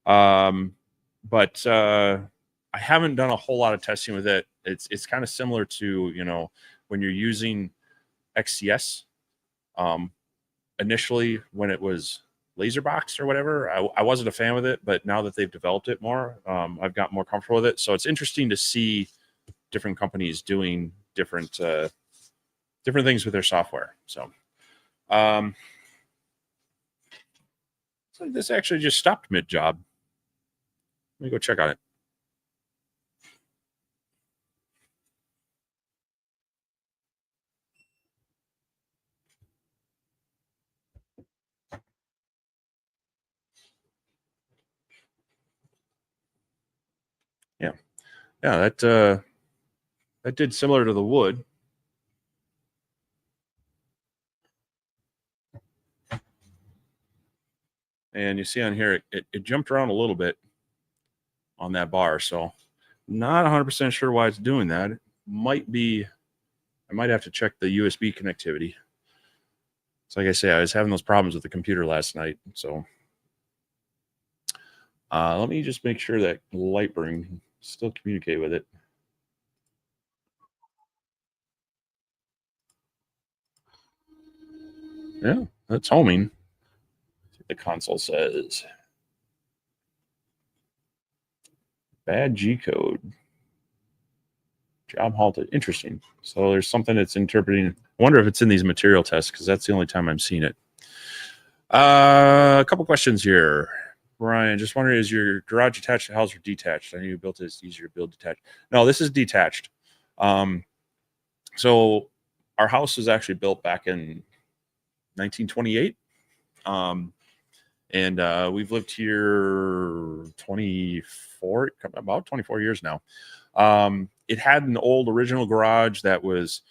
But I haven't done a whole lot of testing with it. It's kind of similar to, you know, when you're using XCS. Initially, when it was Laserbox or whatever, I wasn't a fan with it, but now that they've developed it more, I've got more comfortable with it. So it's interesting to see different companies doing different things with their software. So, so this actually just stopped mid job. Let me go check on it. Yeah, yeah, that did similar to the wood. And you see on here, it jumped around a little bit on that bar. So not 100% sure why it's doing that. It might be, I might have to check the USB connectivity. So like I say, I was having those problems with the computer last night. So let me just make sure that Lightburn can still communicate with it. Yeah, that's homing. The console says bad G code. Job halted. Interesting. So there's something that's interpreting. I wonder if it's in these material tests because that's the only time I'm seeing it. A couple questions here. Brian, just wondering, is your garage attached to the house or detached? I know you built it. It's easier to build detached. No, this is detached. So our house was actually built back in 1928. And we've lived here 24, about 24 years now. It had an old original garage that was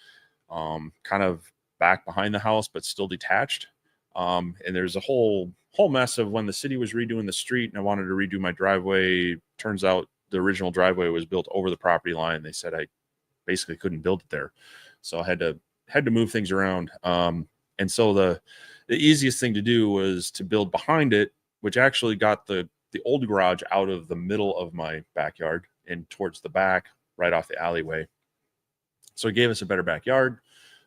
kind of back behind the house, but still detached. And there's a whole mess of when the city was redoing the street and I wanted to redo my driveway. Turns out the original driveway was built over the property line. They said I basically couldn't build it there. So I had to move things around. And so the easiest thing to do was to build behind it, which actually got the old garage out of the middle of my backyard and towards the back, right off the alleyway. So it gave us a better backyard.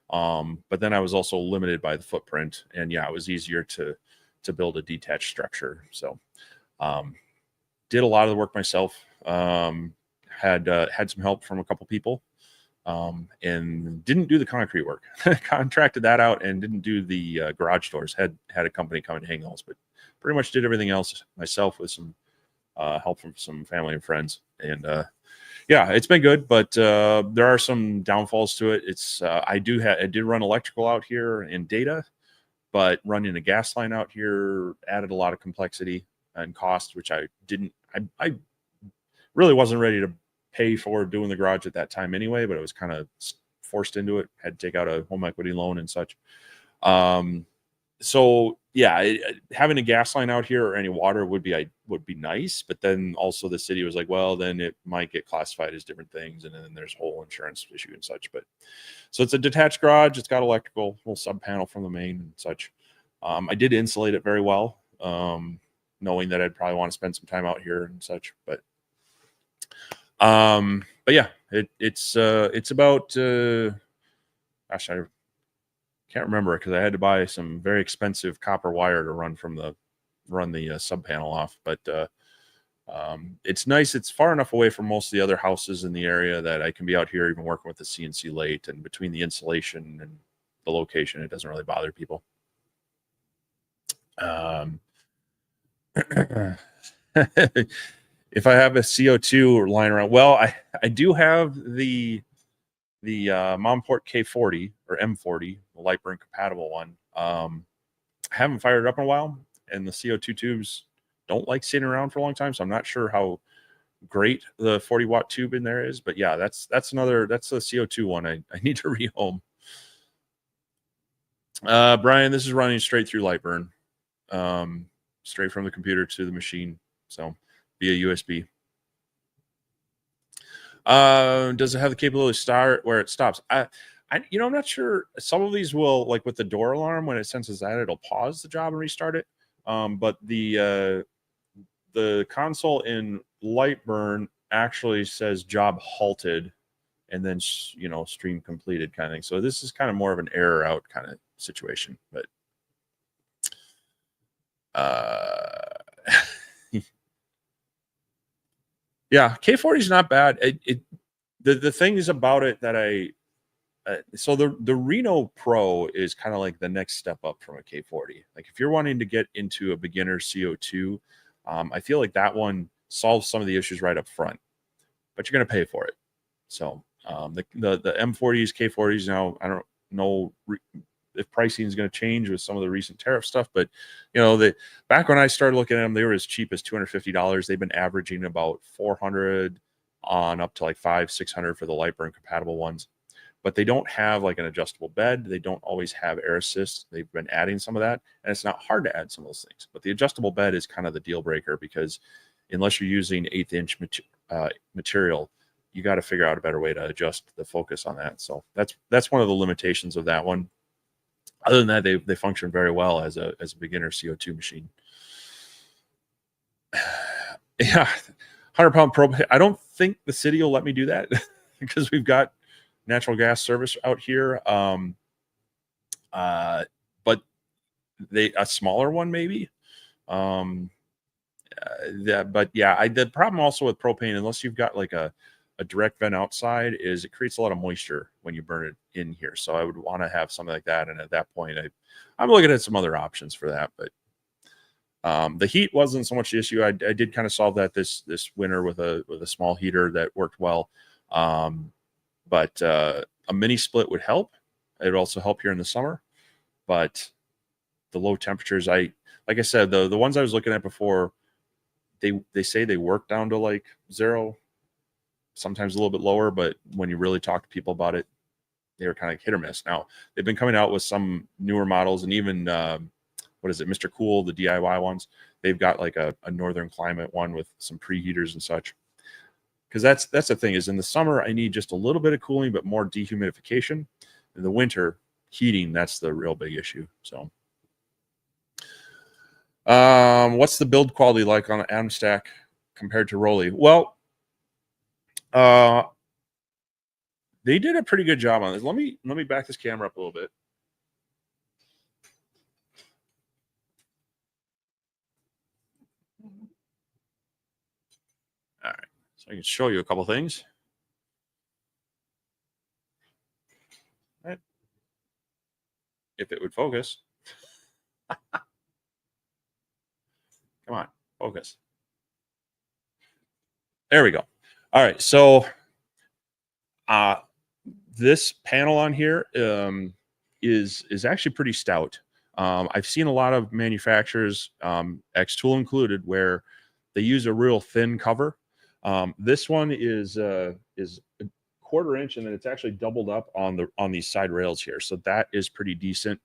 But then I was also limited by the footprint, and yeah, it was easier to build a detached structure. So did a lot of the work myself. Had some help from a couple people. And didn't do the concrete work. Contracted that out and didn't do the garage doors. Had a company come and hang those, but pretty much did everything else myself with some help from some family and friends. And yeah, it's been good, but there are some downfalls to it. It's I did run electrical out here and data, but running a gas line out here added a lot of complexity and cost, which I really wasn't ready to pay for doing the garage at that time anyway, but I was kind of forced into it. Had to take out a home equity loan and such. So yeah, having a gas line out here or any water would be nice, but then also the city was like, well, then it might get classified as different things, and then there's a whole insurance issue and such. But so it's a detached garage. It's got electrical, little sub panel from the main and such. I did insulate it very well, knowing that I'd probably want to spend some time out here and such. But yeah, it's about gosh, I can't remember because I had to buy some very expensive copper wire to run the sub panel off. But it's nice. It's far enough away from most of the other houses in the area that I can be out here even working with the CNC lathe, and between the insulation and the location, it doesn't really bother people. If I have a CO2 lying around, well, I do have the Momport K40 or M40, the Lightburn compatible one. I haven't fired it up in a while, and the CO2 tubes don't like sitting around for a long time, so I'm not sure how great the 40-watt tube in there is. But yeah, that's the CO2 one I need to rehome. Brian, this is running straight through Lightburn, straight from the computer to the machine, so via USB. Does it have the capability to start where it stops? I'm not sure. Some of these will, like with the door alarm, when it senses that, it'll pause the job and restart it. But the the console in Lightburn actually says job halted and then stream completed kind of thing. So this is kind of more of an error out kind of situation. But yeah, K40 is not bad. The things about it that so the Reno Pro is kind of like the next step up from a K40. Like if you're wanting to get into a beginner CO2, I feel like that one solves some of the issues right up front, but you're going to pay for it. So the M40s, K40s now, I don't know if pricing is going to change with some of the recent tariff stuff, but back when I started looking at them, they were as cheap as $250. They've been averaging about 400 on up to like 500-600 for the Lightburn compatible ones. But they don't have like an adjustable bed. They don't always have air assist. They've been adding some of that, and it's not hard to add some of those things. But the adjustable bed is kind of the deal breaker, because unless you're using 1/8-inch material, you got to figure out a better way to adjust the focus on that. So that's one of the limitations of that one. Other than that, they function very well as a beginner CO2 machine. Yeah, 100-pound propane. I don't think the city will let me do that because we've got natural gas service out here. But a smaller one maybe. But yeah, the problem also with propane, unless you've got like a direct vent outside, is it creates a lot of moisture when you burn it in here. So I would want to have something like that. And at that point, I'm looking at some other options for that. But the heat wasn't so much the issue. I did kind of solve that this winter with a small heater that worked well. But a mini split would help. It would also help here in the summer. But the low temperatures, like I said, the ones I was looking at before, they say they work down to like 0, sometimes a little bit lower. But when you really talk to people about it, they were kind of hit or miss. Now they've been coming out with some newer models, and even what is it, Mr. Cool, the DIY ones. They've got like a northern climate one with some preheaters and such. Because that's the thing, is in the summer I need just a little bit of cooling but more dehumidification. In the winter, heating, that's the real big issue. So what's the build quality like on the Atomstack compared to Rolly? Well, they did a pretty good job on this. Let me back this camera up a little bit. All right, so I can show you a couple things. All right. If it would focus. Come on, focus. There we go. All right, so this panel on here is actually pretty stout. I've seen a lot of manufacturers, X-Tool included, where they use a real thin cover. This one is a 1/4 inch, and then it's actually doubled up on these side rails here. So that is pretty decent.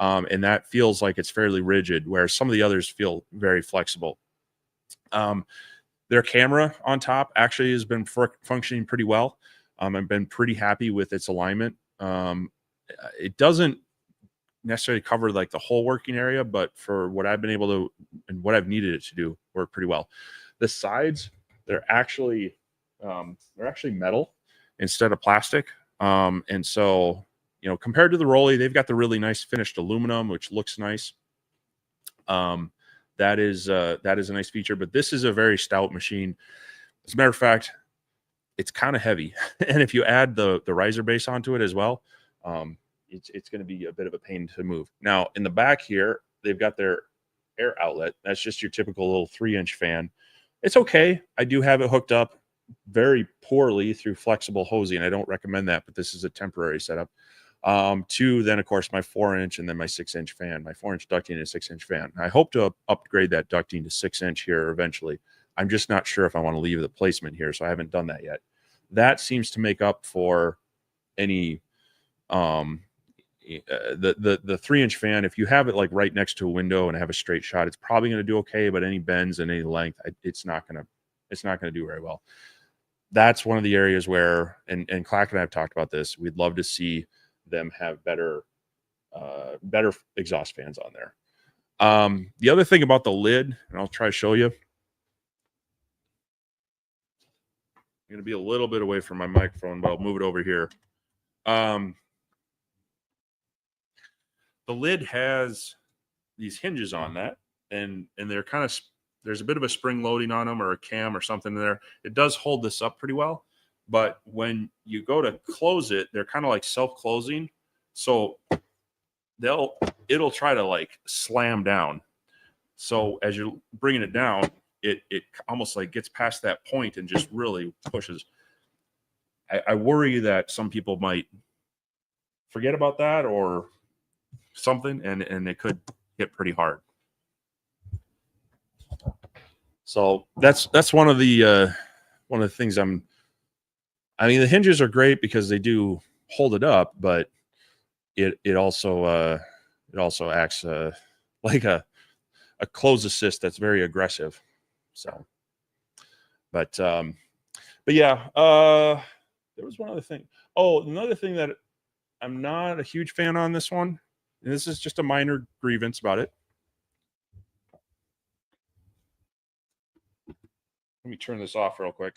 And that feels like it's fairly rigid, where some of the others feel very flexible. Their camera on top actually has been functioning pretty well. I've been pretty happy with its alignment. It doesn't necessarily cover like the whole working area, but for what I've been able to and what I've needed it to do, work pretty well. The sides, they're actually metal instead of plastic. And so, compared to the Rolly, they've got the really nice finished aluminum, which looks nice. That is a nice feature, but this is a very stout machine. As a matter of fact, it's kind of heavy. And if you add the riser base onto it as well, it's going to be a bit of a pain to move. Now, in the back here, they've got their air outlet. That's just your typical little 3-inch fan. It's okay. I do have it hooked up very poorly through flexible hosing. I don't recommend that, but this is a temporary setup. To then, of course, my 4-inch and then my 6-inch fan, my 4-inch ducting and a 6-inch fan. I hope to upgrade that ducting to 6-inch here eventually. I'm just not sure if I want to leave the placement here, so I haven't done that yet. That seems to make up for any the 3-inch fan. If you have it like right next to a window and have a straight shot, it's probably going to do okay. But any bends and any length, it's not going to do very well. That's one of the areas where, and Clack and I have talked about this, we'd love to see them have better exhaust fans on there. The other thing about the lid, and I'll try to show you, going to be a little bit away from my microphone, but I'll move it over here. The lid has these hinges on that, and they're kind of, there's a bit of a spring loading on them or a cam or something in there. It does hold this up pretty well, but when you go to close it, they're kind of like self-closing. So it'll try to like slam down. So as you're bringing it down, it almost like gets past that point and just really pushes. I worry that some people might forget about that or something, and it could hit pretty hard. So that's one of the things I mean, the hinges are great because they do hold it up, but it also acts like a close assist that's very aggressive. So, but yeah, there was one other thing. Oh, another thing that I'm not a huge fan on this one, and this is just a minor grievance about it. Let me turn this off real quick.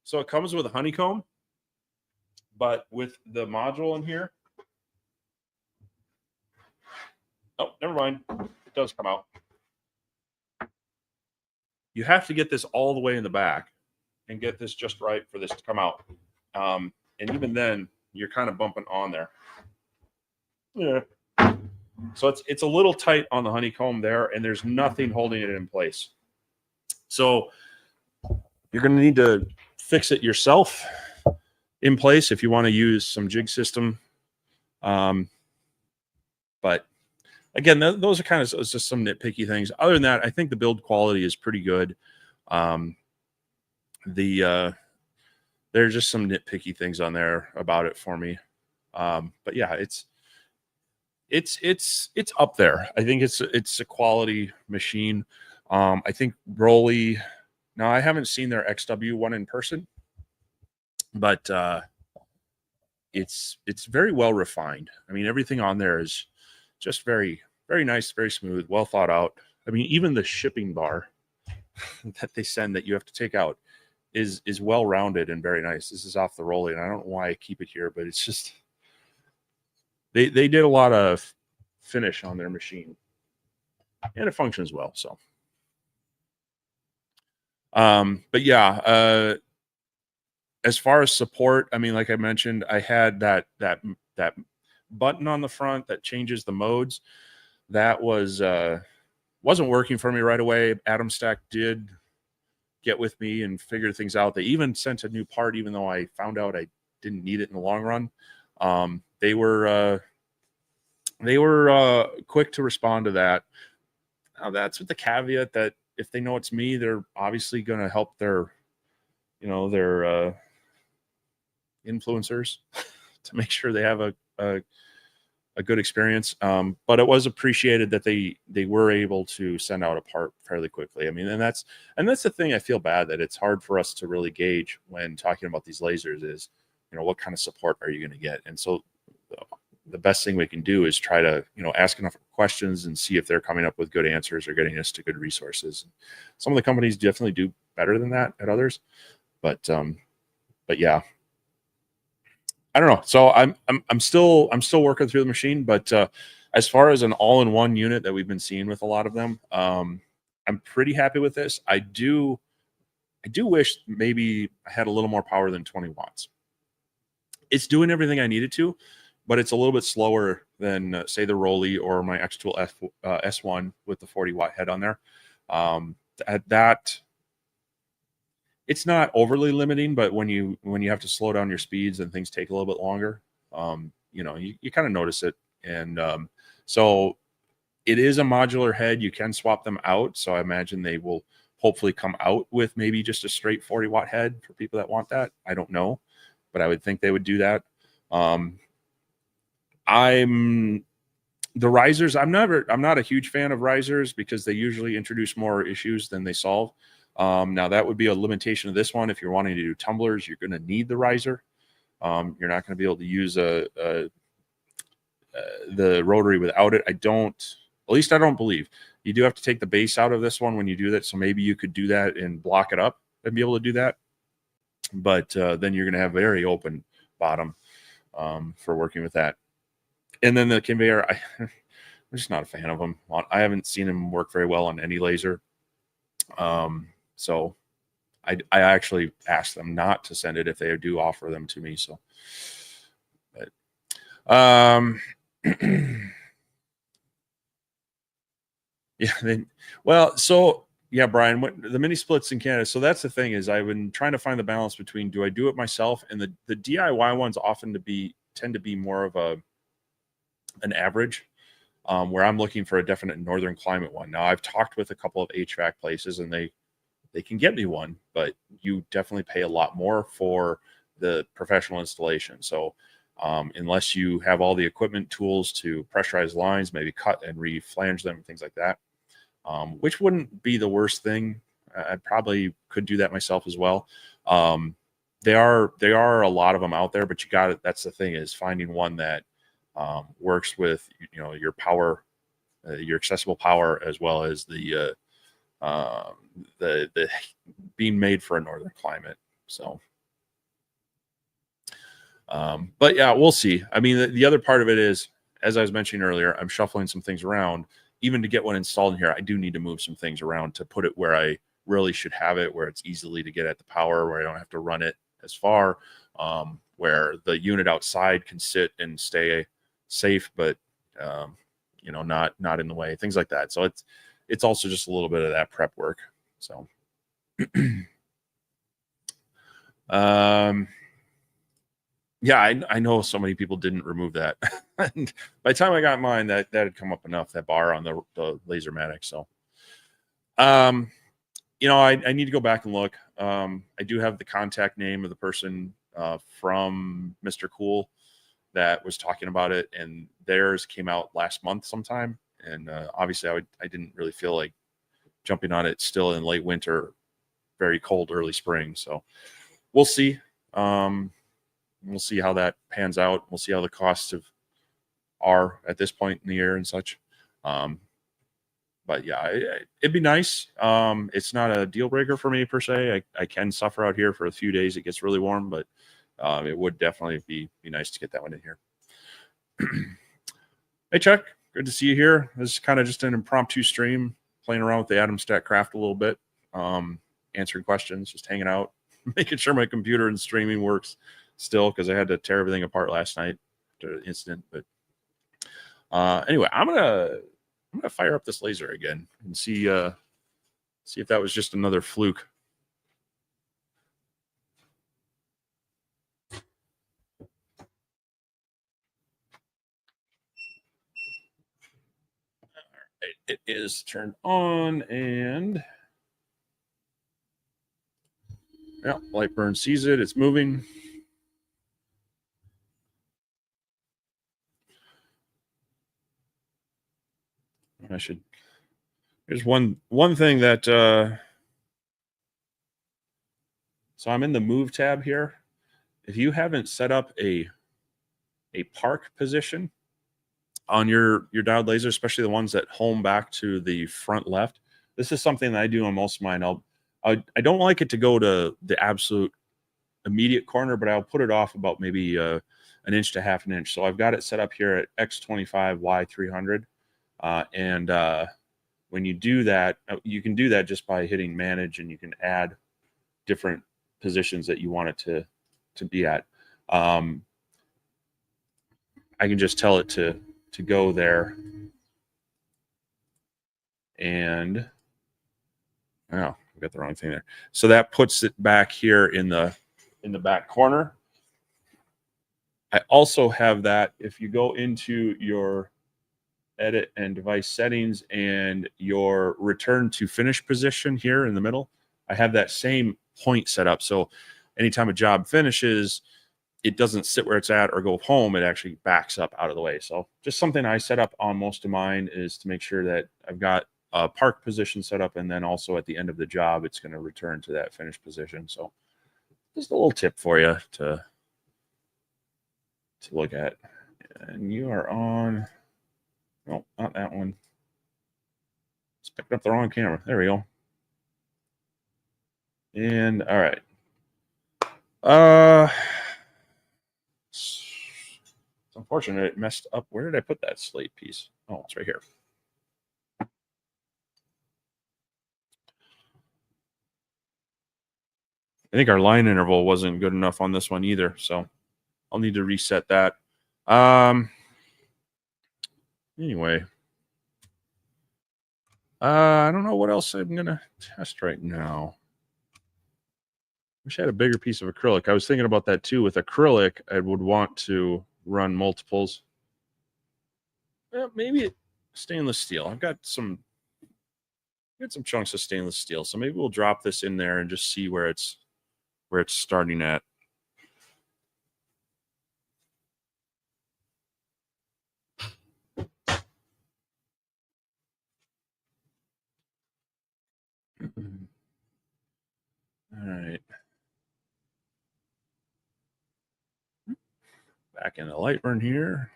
So it comes with a honeycomb, but with the module in here. Oh, never mind. It does come out. You have to get this all the way in the back and get this just right for this to come out. And even then, you're kind of bumping on there. Yeah. So it's a little tight on the honeycomb there, and there's nothing holding it in place. So you're going to need to fix it yourself in place if you want to use some jig system. But again, those are kind of just some nitpicky things. Other than that, I think the build quality is pretty good. There's just some nitpicky things on there about it for me. But yeah, it's up there. I think it's a quality machine. I think Rolly. Now I haven't seen their XW one in person, but it's very well refined. I mean, everything on there is just very, very nice, very smooth, well thought out. I mean, even the shipping bar that they send that you have to take out is well rounded and very nice. This is off the Rolly, and I don't know why I keep it here, but it's just they did a lot of finish on their machine, and it functions well. So, but yeah, as far as support, I mean, like I mentioned, I had that button on the front that changes the modes. That wasn't working for me right away. Atomstack did get with me and figure things out. They even sent a new part, even though I found out I didn't need it in the long run. They were quick to respond to that. Now that's with the caveat that if they know it's me, they're obviously going to help their influencers to make sure they have a good experience. But it was appreciated that they were able to send out a part fairly quickly. I mean, and that's the thing. I feel bad that it's hard for us to really gauge when talking about these lasers is, what kind of support are you going to get? And so the best thing we can do is try to, ask enough questions and see if they're coming up with good answers or getting us to good resources. Some of the companies definitely do better than that at others, but yeah, I don't know. So I'm still working through the machine, but as far as an all-in-one unit that we've been seeing with a lot of them, I'm pretty happy with this. I do wish maybe I had a little more power than 20 watts. It's doing everything I needed to, but it's a little bit slower than say the Rolly or my X-Tool S1 with the 40 watt head on there. At that, it's not overly limiting, but when you have to slow down your speeds and things take a little bit longer, you kind of notice it. And so it is a modular head. You can swap them out. So I imagine they will hopefully come out with maybe just a straight 40 watt head for people that want that. I don't know, but I would think they would do that. The risers, I'm not a huge fan of risers because they usually introduce more issues than they solve. Now that would be a limitation of this one. If you're wanting to do tumblers, you're going to need the riser. You're not going to be able to use the rotary without it. I don't At least I don't believe. You do have to take the base out of this one when you do that. So maybe you could do that and block it up and be able to do that. But then you're going to have very open bottom for working with that. And then the conveyor, I'm just not a fan of them. I haven't seen them work very well on any laser. So I actually asked them not to send it if they do offer them to me. So, but, yeah, well, so yeah, Brian, the mini splits in Canada. So that's the thing is I've been trying to find the balance between do I do it myself, and the DIY ones often tend to be more of an average, where I'm looking for a definite northern climate one. Now I've talked with a couple of HVAC places and they can get me one, but you definitely pay a lot more for the professional installation. So unless you have all the equipment tools to pressurize lines, maybe cut and re-flange them, things like that, which wouldn't be the worst thing. I probably could do that myself as well. There are a lot of them out there, but you got it. That's the thing is finding one that works with your power, your accessible power, as well as the being made for a northern climate. So, but yeah, we'll see. I mean, the other part of it is, as I was mentioning earlier, I'm shuffling some things around. Even to get one installed in here, I do need to move some things around to put it where I really should have it, where it's easily to get at the power, where I don't have to run it as far, where the unit outside can sit and stay safe, but not in the way, things like that. So it's also just a little bit of that prep work. So, yeah, I know so many people didn't remove that. And by the time I got mine, that had come up enough, that bar on the Lasermatic. So, I need to go back and look. I do have the contact name of the person from Mr. Cool that was talking about it, and theirs came out last month sometime. And obviously, I didn't really feel like jumping on it still in late winter, very cold early spring. So we'll see. We'll see how that pans out. We'll see how the costs are at this point in the year and such. But yeah, it'd be nice. It's not a deal breaker for me per se. I can suffer out here for a few days. It gets really warm, but it would definitely be nice to get that one in here. Hey, Chuck, good to see you here. This is kind of just an impromptu stream, playing around with the Atomstack Craft a little bit, answering questions, just hanging out, making sure my computer and streaming works still, because I had to tear everything apart last night after the incident. But anyway, I'm gonna fire up this laser again and see if that was just another fluke. It is turned on, and yeah, Lightburn sees it. It's moving. I should. There's one thing that. So I'm in the Move tab here. If you haven't set up a park position on your dialed laser, especially the ones that home back to the front left, this is something that I do on most of mine. I don't like it to go to the absolute immediate corner, but I'll put it off about maybe an inch to half an inch. So I've got it set up here at X25 Y300, and when you do that, you can do that just by hitting manage, and you can add different positions that you want it to be at. I can just tell it to go there, and oh, I got the wrong thing there. So that puts it back here in the back corner. I also have that if you go into your edit and device settings and your return to finish position here in the middle, I have that same point set up. So anytime a job finishes, it doesn't sit where it's at or go home. It actually backs up out of the way. So just something I set up on most of mine is to make sure that I've got a park position set up, and then also at the end of the job, it's going to return to that finished position. So just a little tip for you to look at. And you are on, no, not that one. Picked up the wrong camera. There we go. And all right. It's unfortunate it messed up. Where did I put that slate piece? Oh, it's right here. I think our line interval wasn't good enough on this one either, so I'll need to reset that. Anyway, I don't know what else I'm gonna test right now. Wish I had a bigger piece of acrylic. I was thinking about that too. With acrylic, I would want to run multiples. Well, maybe stainless steel. I've got some chunks of stainless steel, so maybe we'll drop this in there and just see where it's starting at. All right. Back in the Lightburn here.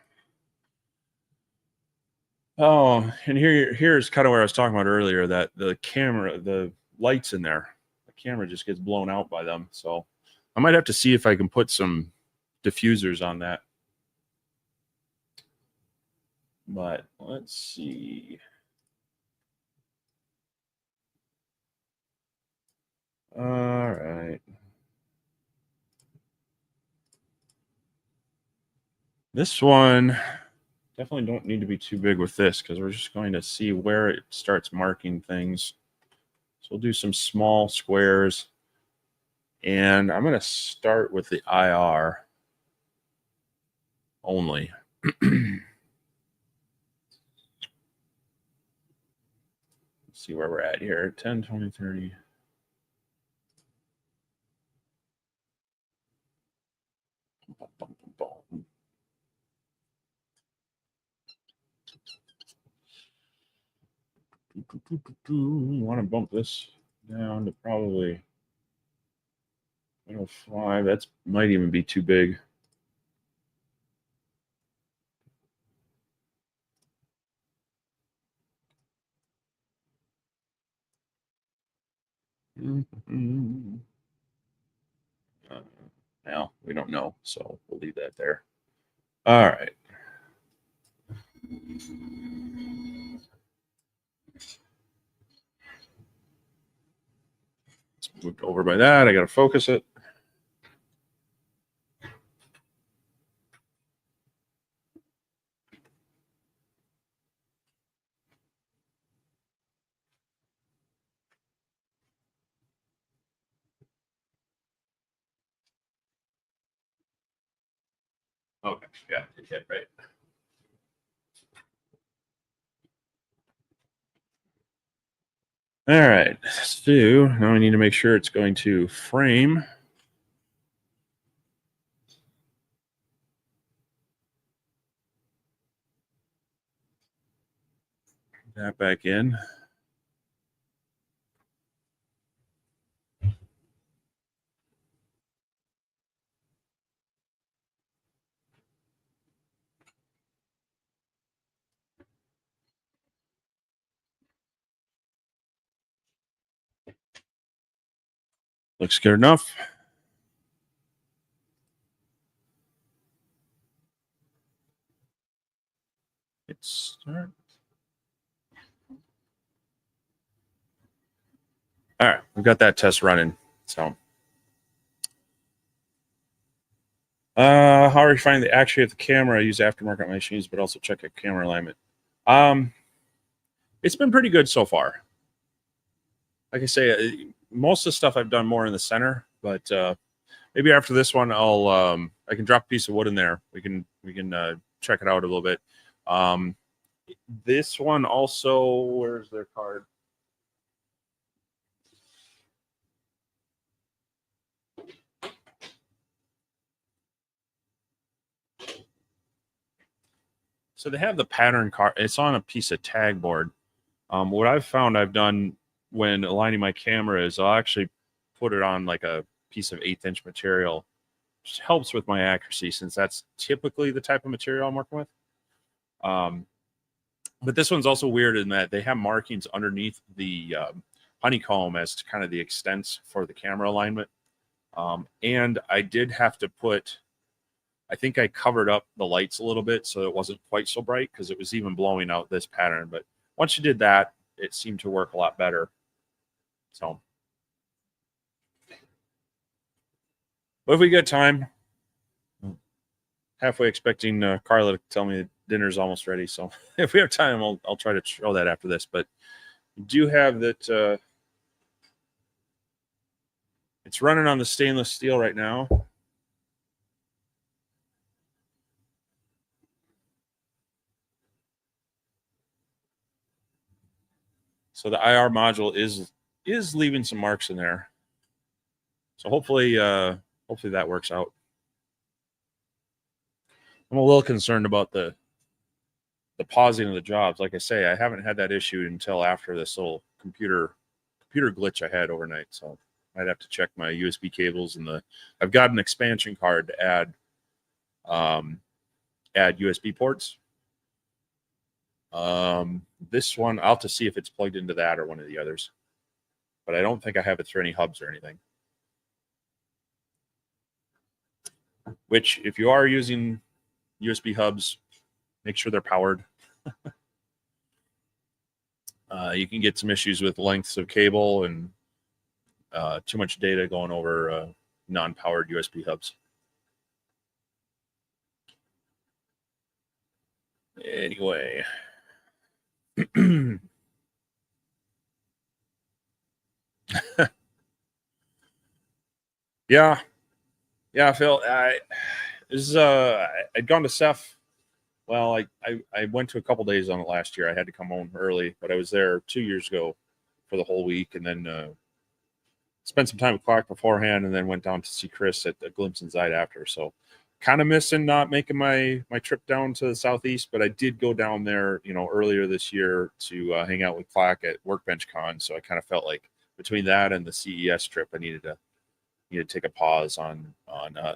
Oh, and here's kind of where I was talking about earlier, that the camera, the lights in there, the camera just gets blown out by them. So I might have to see if I can put some diffusers on that. But let's see. All right. This one, definitely don't need to be too big with this because we're just going to see where it starts marking things. So we'll do some small squares. And I'm going to start with the IR only. Let's see where we're at here. 10, 20, 30. Want to bump this down to probably 105. That might even be too big. Now we don't know, so we'll leave that there. All right. It's moved over by that. I got to focus it. Okay, yeah, it hit right. All right, so now we need to make sure it's going to frame. That back in. Looks good enough. Hit start. All right, we've got that test running. So, how are you finding the actually at the camera? I use aftermarket machines, but also check a camera alignment. It's been pretty good so far. Like I say, most of the stuff I've done more in the center, but maybe after this one, I can drop a piece of wood in there. We can check it out a little bit. This one also, where's their card? So they have the pattern card. It's on a piece of tag board. What I've found I've done when aligning my camera is I'll actually put it on like a piece of 1/8-inch material, which helps with my accuracy since that's typically the type of material I'm working with. But this one's also weird in that they have markings underneath the honeycomb as to kind of the extents for the camera alignment. And I did have to put, I think I covered up the lights a little bit so it wasn't quite so bright because it was even blowing out this pattern. But once you did that, it seemed to work a lot better. So, but if we get time, halfway expecting Carla to tell me dinner's almost ready. So if we have time, I'll try to show that after this. But you do have that. It's running on the stainless steel right now. So the IR module is leaving some marks in there. So hopefully that works out. I'm a little concerned about the pausing of the jobs. Like I say, I haven't had that issue until after this little computer glitch I had overnight. So I'd have to check my USB cables and I've got an expansion card to add USB ports. This one, I'll have to see if it's plugged into that or one of the others. But I don't think I have it through any hubs or anything. Which, if you are using USB hubs, make sure they're powered. You can get some issues with lengths of cable and too much data going over non-powered USB hubs. Anyway. Yeah, Phil. I'd gone to Ceph. Well, I went to a couple days on it last year. I had to come home early, but I was there 2 years ago for the whole week, and then spent some time with Clark beforehand, and then went down to see Chris at the Glimpse Inside after. So, kind of missing not making my trip down to the southeast, but I did go down there, earlier this year to hang out with Clark at Workbench Con. So I kind of felt like between that and the CES trip, I needed to take a pause on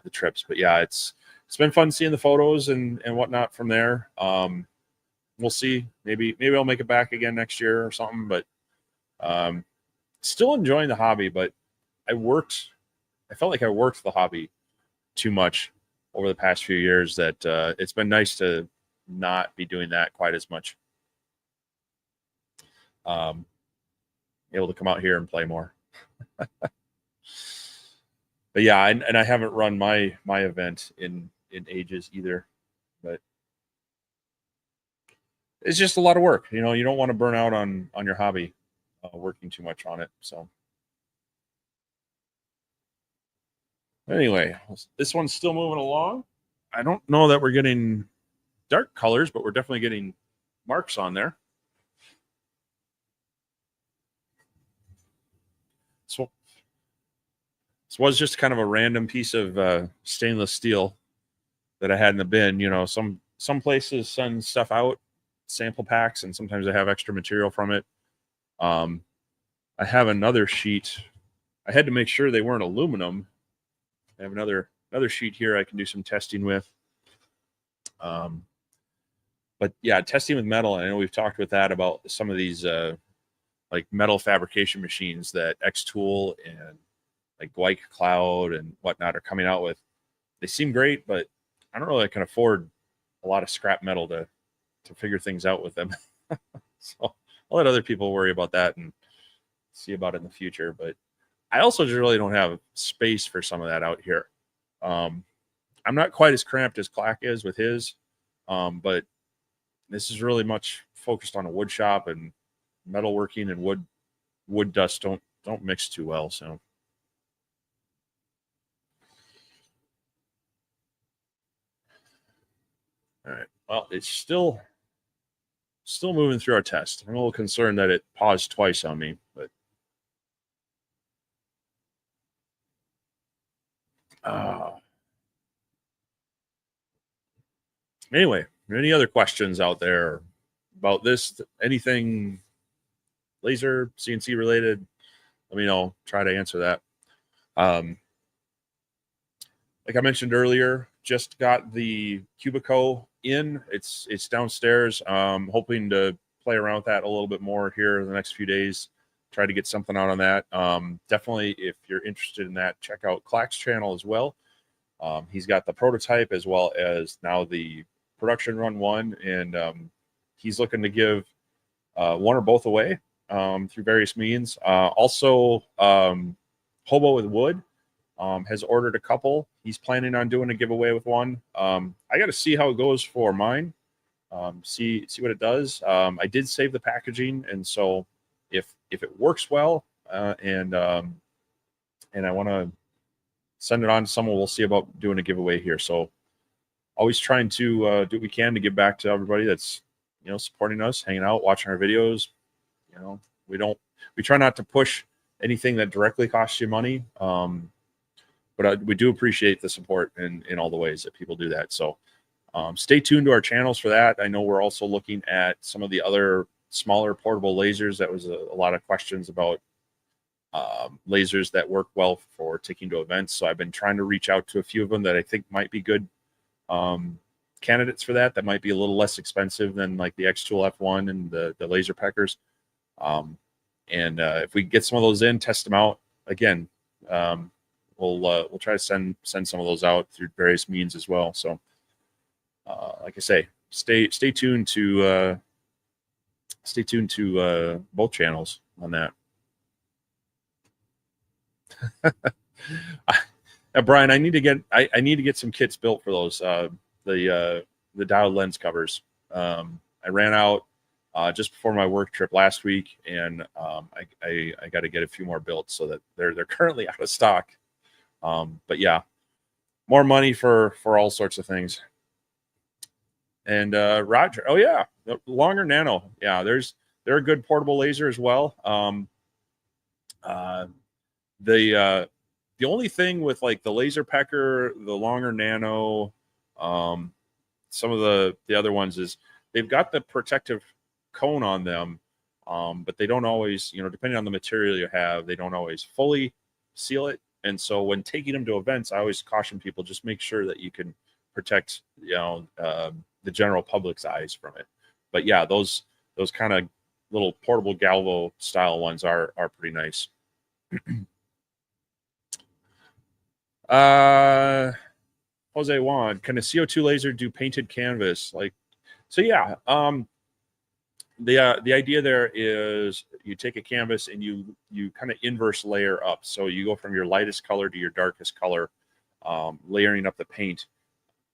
the trips. But yeah, it's been fun seeing the photos and whatnot from there. We'll see. Maybe I'll make it back again next year or something. But still enjoying the hobby. But I felt like I worked the hobby too much over the past few years that it's been nice to not be doing that quite as much. Able to come out here and play more. But yeah, and I haven't run my event in ages either. But it's just a lot of work. You don't want to burn out on your hobby, working too much on it. So anyway, this one's still moving along. I don't know that we're getting dark colors, but we're definitely getting marks on there. So this was just kind of a random piece of stainless steel that I had in the bin. Some places send stuff out, sample packs, and sometimes I have extra material from it. I have another sheet. I had to make sure they weren't aluminum. I have another sheet here I can do some testing with. But yeah, testing with metal. I know we've talked with that about some of these like metal fabrication machines that X-Tool and like Gwyke Cloud and whatnot are coming out with. They seem great, but I don't really can afford a lot of scrap metal to figure things out with them. So I'll let other people worry about that and see about it in the future. But I also just really don't have space for some of that out here. I'm not quite as cramped as Clack is with his, but this is really much focused on a wood shop, and metalworking and wood dust don't mix too well. So. All right. Well, it's still moving through our test. I'm a little concerned that it paused twice on me, but anyway, any other questions out there about this? Anything laser, CNC related? Let me know. Try to answer that. Like I mentioned earlier, just got the Cubico in. It's downstairs. Hoping to play around with that a little bit more here in the next few days. Try to get something out on that. Definitely, if you're interested in that, check out Clack's channel as well. He's got the prototype as well as now the production run one, and he's looking to give one or both away through various means. Also, Hobo with Wood has ordered a couple. He's planning on doing a giveaway with one. I got to see how it goes for mine. See what it does. I did save the packaging, and so if it works well, and I want to send it on to someone, we'll see about doing a giveaway here. So always trying to do what we can to give back to everybody that's supporting us, hanging out, watching our videos. We try not to push anything that directly costs you money, but we do appreciate the support in all the ways that people do that. So stay tuned to our channels for that. I know we're also looking at some of the other smaller portable lasers. That was a lot of questions about lasers that work well for taking to events. So I've been trying to reach out to a few of them that I think might be good candidates for that might be a little less expensive than like the X-Tool F1 and the laser peckers. If we get some of those in, test them out again, we'll try to send some of those out through various means as well. So like I say, stay tuned to both channels on that. Brian, I need to get some kits built for those the diode lens covers. I ran out just before my work trip last week, and I got to get a few more built so that they're currently out of stock. But yeah, more money for all sorts of things. And Roger, oh yeah, the longer nano, yeah, they're a good portable laser as well. The only thing with like the laser pecker, the longer nano, some of the other ones is they've got the protective cone on them, but they don't always, depending on the material you have, they don't always fully seal it. And so when taking them to events, I always caution people, just make sure that you can protect, the general public's eyes from it. But yeah, those kind of little portable Galvo style ones are pretty nice. Jose Juan, can a CO2 laser do painted canvas? So yeah, the idea there is you take a canvas and you kind of inverse layer up. So you go from your lightest color to your darkest color, layering up the paint,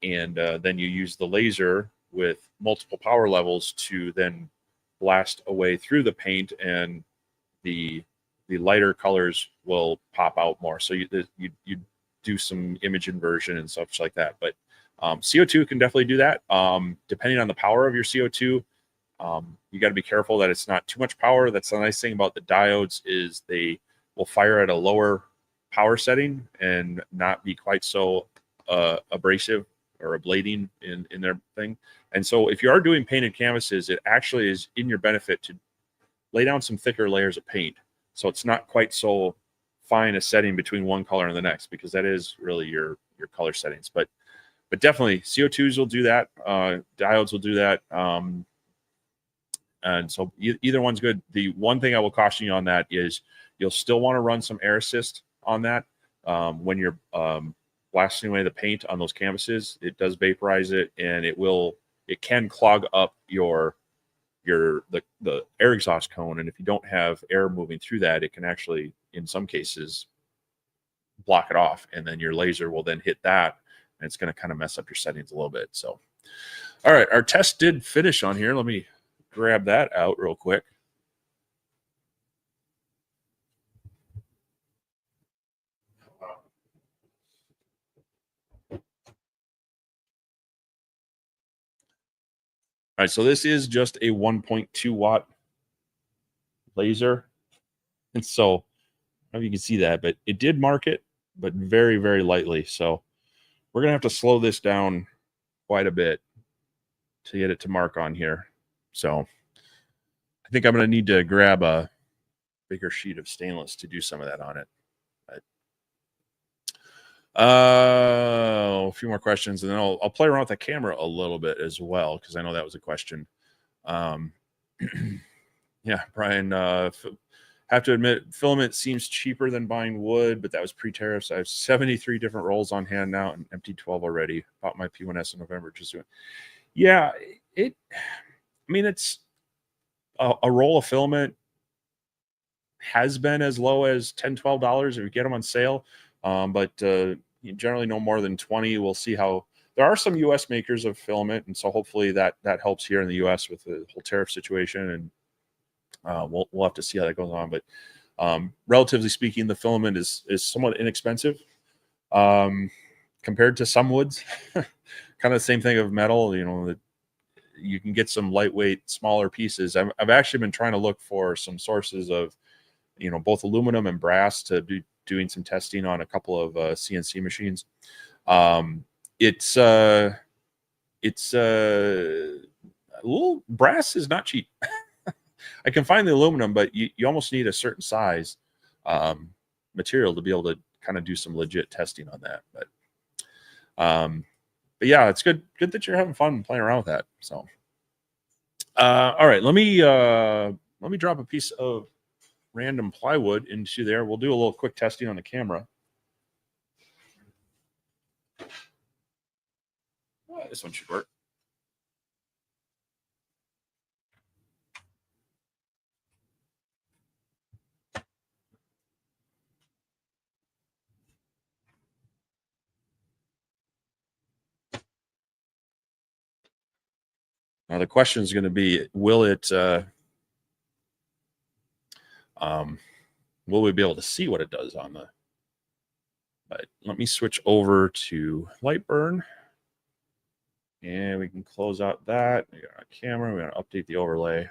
and then you use the laser with multiple power levels to then blast away through the paint, and the lighter colors will pop out more. So you do some image inversion and stuff like that. But CO2 can definitely do that. Depending on the power of your CO2, you got to be careful that it's not too much power. That's the nice thing about the diodes is they will fire at a lower power setting and not be quite so abrasive or ablating in their thing. And so if you are doing painted canvases, it actually is in your benefit to lay down some thicker layers of paint. So it's not quite so fine a setting between one color and the next, because that is really your color settings. But definitely CO2s will do that. Diodes will do that. And so either one's good. The one thing I will caution you on that is you'll still want to run some air assist on that. When you're blasting away the paint on those canvases, it does vaporize it, and it can clog up the air exhaust cone. And if you don't have air moving through that, it can actually, in some cases, block it off, and then your laser will then hit that, and it's going to kind of mess up your settings a little bit. So, all right, our test did finish on here. Let me grab that out real quick. All right, so this is just a 1.2 watt laser. And so, I don't know if you can see that, but it did mark it, but very, very lightly. So we're going to have to slow this down quite a bit to get it to mark on here. So I think I'm going to need to grab a bigger sheet of stainless to do some of that on it. A few more questions, and then I'll play around with the camera a little bit as well, because I know that was a question. Yeah, Brian, have to admit, filament seems cheaper than buying wood, but that was pre-tariffs. I have 73 different rolls on hand now and emptied 12 already. Bought my P1S in November. Yeah, I mean, it's a roll of filament has been as low as $10, $12 if you get them on sale. But generally no more than 20. We'll see how. There are some U.S. makers of filament, and so hopefully that helps here in the U.S. with the whole tariff situation, and we'll have to see how that goes on. But relatively speaking, the filament is somewhat inexpensive compared to some woods. Kind of the same thing of metal. That you can get some lightweight, smaller pieces. I've actually been trying to look for some sources of both aluminum and brass to be doing some testing on a couple of CNC machines. It's a little brass is not cheap. I can find the aluminum, but you almost need a certain size material to be able to kind of do some legit testing on that. But yeah, it's good that you're having fun playing around with that. So all right, let me drop a piece of random plywood into there. We'll do a little quick testing on the camera. This one should work. Now the question is going to be, will we be able to see what it does on the? But let me switch over to Lightburn, and we can close out that. We got our camera. We're going to update the overlay.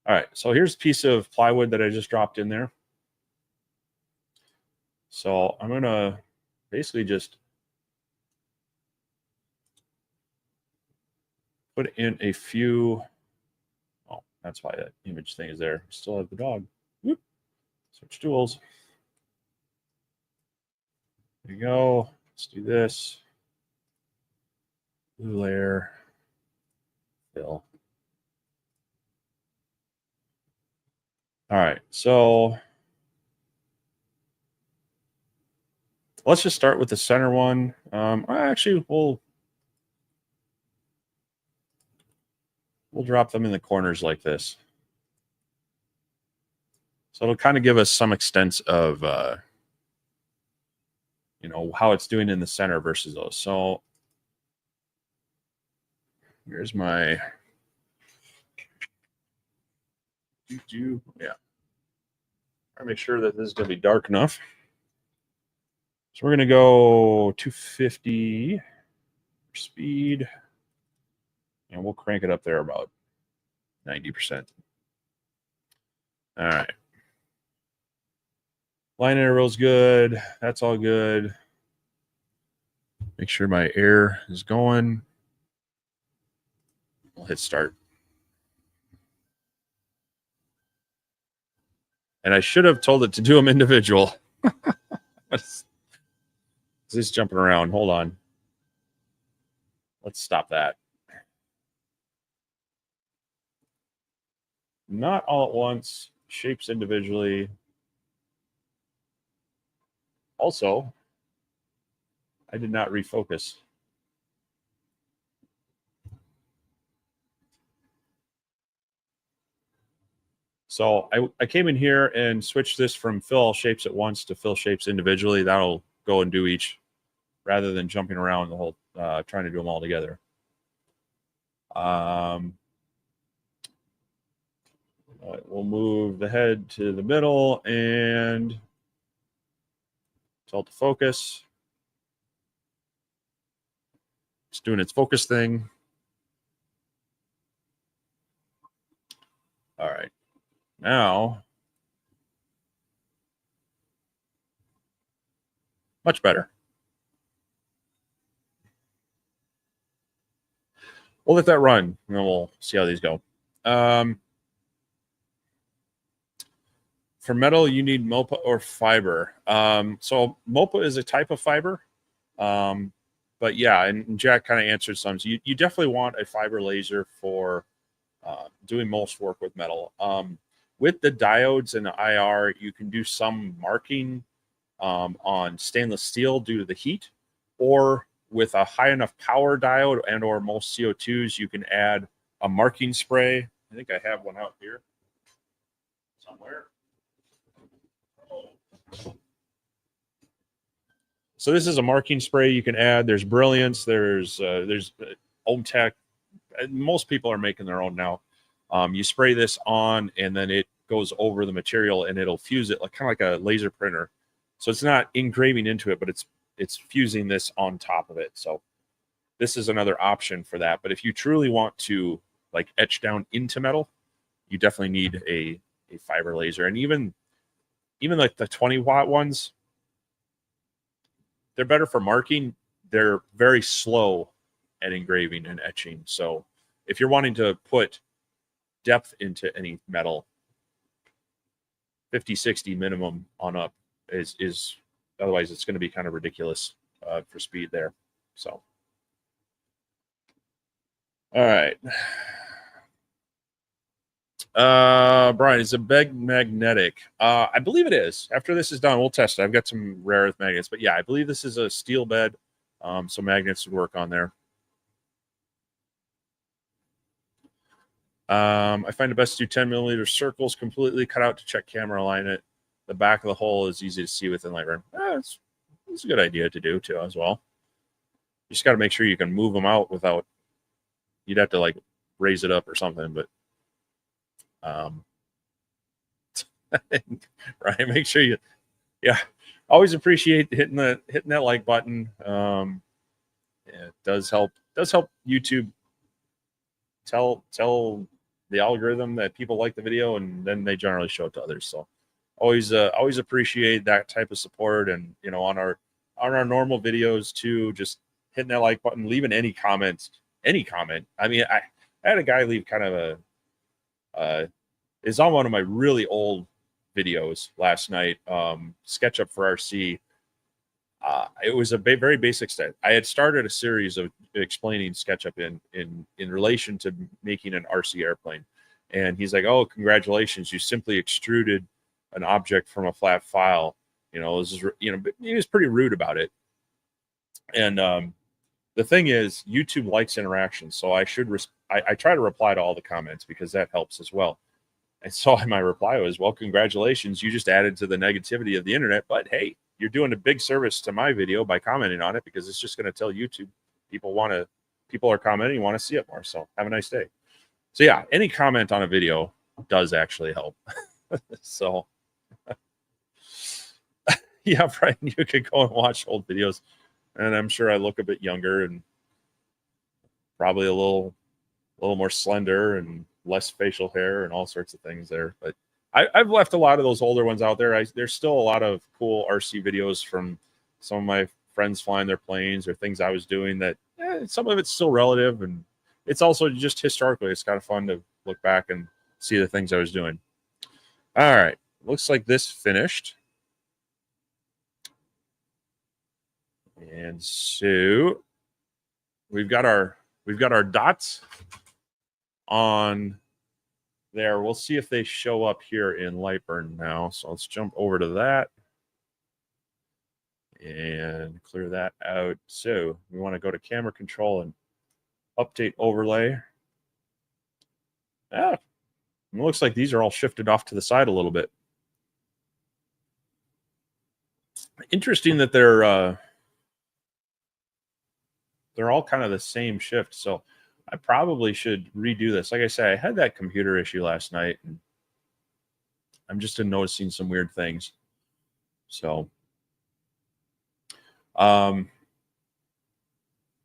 All right, so here's a piece of plywood that I just dropped in there. So I'm going to basically just put in a few. Oh, that's why that image thing is there. Still have the dog. Whoop. Switch tools. There you go. Let's do this. Blue layer. Fill. All right, so let's just start with the center one. Actually, we'll drop them in the corners like this. So it'll kind of give us some extent of, how it's doing in the center versus those. So here's my, yeah. I make sure that this is going to be dark enough. So we're going to go 250 speed, and we'll crank it up there about 90%. All right. Line interval's good. That's all good. Make sure my air is going. We'll hit start. And I should have told it to do them individual. Is this jumping around? Hold on. Let's stop that. Not all at once. Shapes individually. Also, I did not refocus. So I came in here and switched this from fill all shapes at once to fill shapes individually. That'll go and do each rather than jumping around the whole, trying to do them all together. We'll move the head to the middle and tilt to focus. It's doing its focus thing. All right. Now, much better. We'll let that run, and then we'll see how these go. For metal, you need MOPA or fiber. So MOPA is a type of fiber. But yeah, and Jack kind of answered some. So you definitely want a fiber laser for doing most work with metal. With the diodes and the IR, you can do some marking on stainless steel due to the heat, or with a high enough power diode and or most CO2s, you can add a marking spray. I think I have one out here somewhere. So this is a marking spray you can add. There's Brilliance. There's Omtech. Most people are making their own now. You spray this on, and then it goes over the material, and it'll fuse it like kind of like a laser printer. So it's not engraving into it, but it's fusing this on top of it. So this is another option for that. But if you truly want to like etch down into metal, you definitely need a fiber laser. And even like the 20-watt ones, they're better for marking. They're very slow at engraving and etching. So if you're wanting to put depth into any metal, 50, 60 minimum on up is otherwise it's going to be kind of ridiculous for speed there. So, all right. Brian, is a beg magnetic? I believe it is. After this is done, we'll test it. I've got some rare earth magnets, but yeah, I believe this is a steel bed. So magnets would work on there. I find it best to do 10 millimeter circles completely cut out to check camera alignment. The back of the hole is easy to see within Lightroom. It's a good idea to do too as well. You just got to make sure you can move them out without, you'd have to like raise it up or something, but right, make sure you, yeah, always appreciate hitting that like button. Yeah, it does help YouTube tell the algorithm that people like the video, and then they generally show it to others. So always appreciate that type of support. And on our normal videos too, just hitting that like button, leaving any comment. I mean, I had a guy leave kind of is on one of my really old videos last night, SketchUp for RC. It was a very basic step. I had started a series of explaining SketchUp in relation to making an RC airplane. And he's like, "Oh, congratulations. You simply extruded an object from a flat file." He was pretty rude about it. And the thing is, YouTube likes interaction. So I try to reply to all the comments because that helps as well. And so my reply was, "Well, congratulations. You just added to the negativity of the internet. But hey, you're doing a big service to my video by commenting on it, because it's just going to tell YouTube people are commenting, want to see it more. So have a nice day." So yeah, any comment on a video does actually help. So yeah, Brian, you could go and watch old videos, and I'm sure I look a bit younger and probably a little more slender and less facial hair and all sorts of things there. But I've left a lot of those older ones out there. There's still a lot of cool RC videos from some of my friends flying their planes or things I was doing that some of it's still relative, and it's also just historically, it's kind of fun to look back and see the things I was doing. All right, looks like this finished. And so we've got our dots on there. We'll see if they show up here in Lightburn now. So let's jump over to that and clear that out. So we want to go to camera control and update overlay. It looks like these are all shifted off to the side a little bit. Interesting that they're all kind of the same shift. So I probably should redo this. Like I said, I had that computer issue last night, and I'm just noticing some weird things. So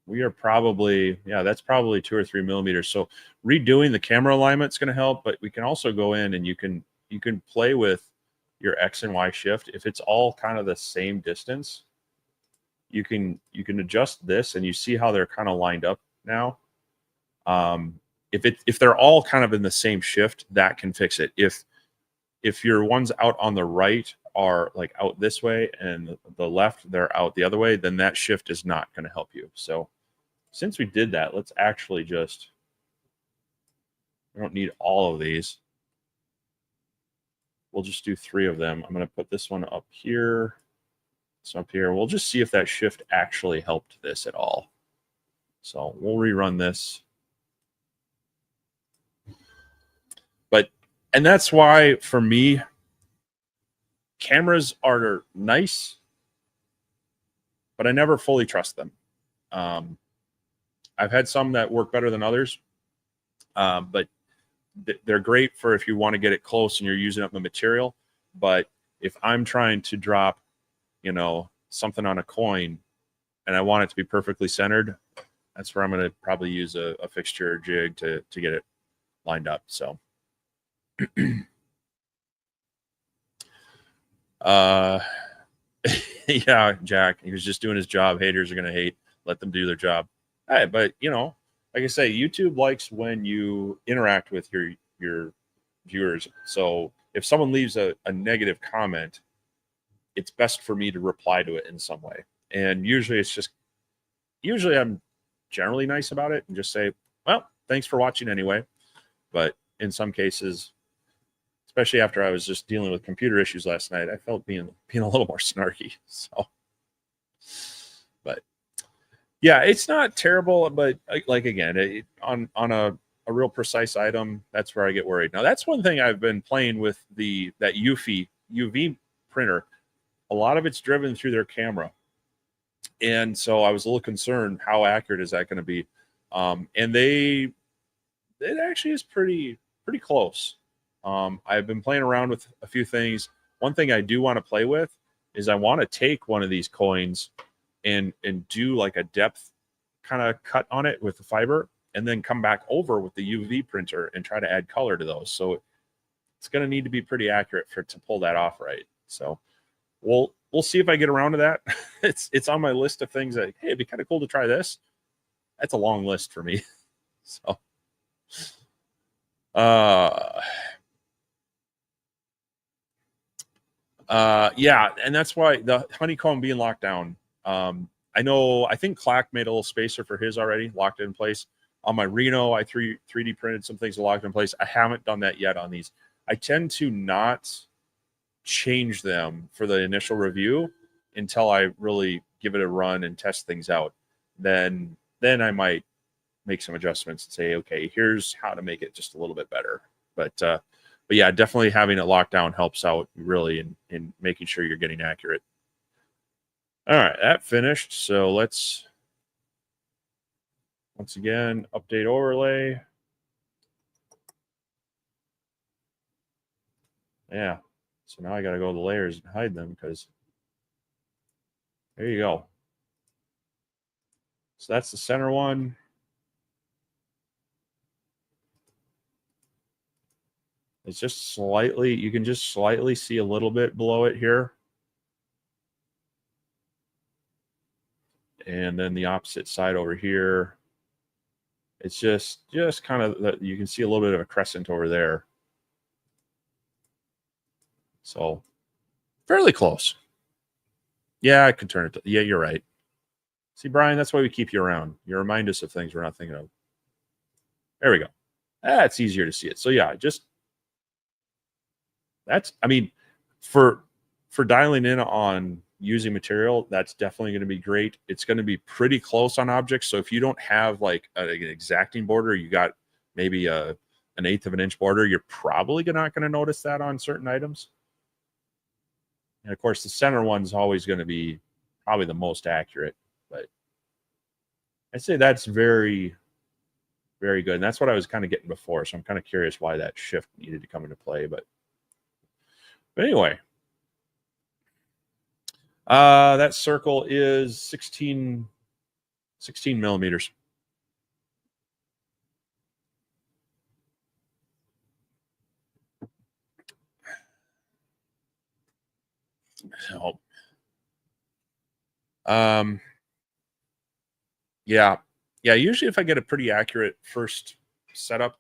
we are probably, that's probably 2 or 3 millimeters. So redoing the camera alignment is going to help, but we can also go in and you can play with your X and Y shift. If it's all kind of the same distance, you can adjust this, and you see how they're kind of lined up now. If they're all kind of in the same shift, that can fix it. If if your ones out on the right are like out this way and the left, they're out the other way, then that shift is not going to help you. So since we did that, let's actually just, we don't need all of these. We'll just do 3 of them. I'm going to put this one up here. This up here. We'll just see if that shift actually helped this at all. So we'll rerun this. And that's why, for me, cameras are nice, but I never fully trust them. I've had some that work better than others, but they're great for if you want to get it close and you're using up the material. But if I'm trying to drop, you know, something on a coin and I want it to be perfectly centered, that's where I'm going to probably use a fixture jig to get it lined up. So yeah, Jack, he was just doing his job. Haters are going to hate. Let them do their job. Hey, but you know, like I say, YouTube likes when you interact with your viewers. So if someone leaves a negative comment, it's best for me to reply to it in some way. And usually I'm generally nice about it and just say, well, thanks for watching anyway. But in some cases, especially after I was just dealing with computer issues last night, I felt being a little more snarky. So, but yeah, it's not terrible. But like again, on a real precise item, that's where I get worried. Now, that's one thing I've been playing with that UV printer. A lot of it's driven through their camera, and so I was a little concerned how accurate is that going to be. And it actually is pretty close. I've been playing around with a few things. One thing I do want to play with is I want to take one of these coins and do like a depth kind of cut on it with the fiber, and then come back over with the UV printer and try to add color to those. So it's going to need to be pretty accurate to pull that off right. So we'll see if I get around to that. It's on my list of things that, hey, it'd be kind of cool to try this. That's a long list for me. So yeah, and that's why the honeycomb being locked down. I think Clack made a little spacer for his already, locked it in place. On my Reno, I 3D printed some things to lock it in place. I haven't done that yet on these. I tend to not change them for the initial review until I really give it a run and test things out. Then I might make some adjustments and say, okay, here's how to make it just a little bit better. But yeah, definitely having it locked down helps out really in making sure you're getting accurate. All right, that finished. So let's once again update overlay. Yeah. So now I got to go to the layers and hide them because there you go. So that's the center one. It's just slightly, you can just slightly see a little bit below it here. And then the opposite side over here, it's just kind of, you can see a little bit of a crescent over there. So fairly close. Yeah, I could turn it. Yeah, you're right. See, Brian, that's why we keep you around. You remind us of things we're not thinking of. There we go. That's easier to see it. So yeah, I mean, for dialing in on using material, that's definitely going to be great. It's going to be pretty close on objects. So if you don't have like an exacting border, you got maybe an 1/8 of an inch border, you're probably not going to notice that on certain items. And of course, the center one's always going to be probably the most accurate. But I'd say that's very, very good. And that's what I was kind of getting before. So I'm kind of curious why that shift needed to come into play. But anyway, that circle is 16 millimeters. So, yeah. Usually, if I get a pretty accurate first setup,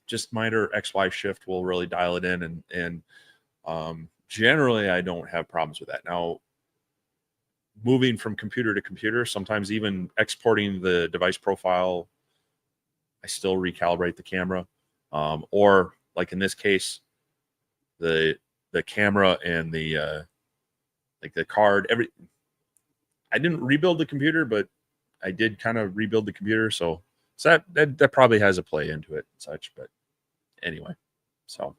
just minor XY shift will really dial it in. And generally, I don't have problems with that. Now, moving from computer to computer, sometimes even exporting the device profile, I still recalibrate the camera. Or like in this case, the camera and the like the card, I didn't rebuild the computer, but I did kind of rebuild the computer. So that probably has a play into it and such. But anyway, so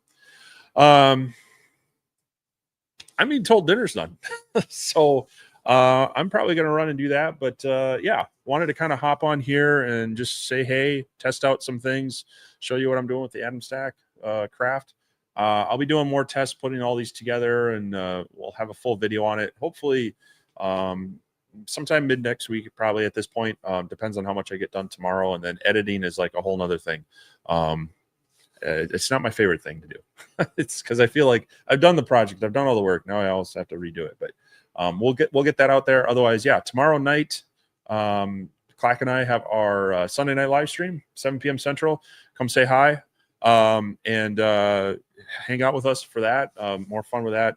I'm being told dinner's done. So I'm probably going to run and do that. But yeah, wanted to kind of hop on here and just say, hey, test out some things, show you what I'm doing with the Atomstack Craft. I'll be doing more tests, putting all these together, and we'll have a full video on it. Hopefully sometime mid next week, probably at this point. Depends on how much I get done tomorrow. And then editing is like a whole nother thing. It's not my favorite thing to do. It's because I feel like I've done the project, I've done all the work. Now I also have to redo it. But we'll get that out there. Otherwise, yeah, tomorrow night, Clack and I have our Sunday night live stream, 7 p.m. Central. Come say hi and hang out with us for that. More fun with that.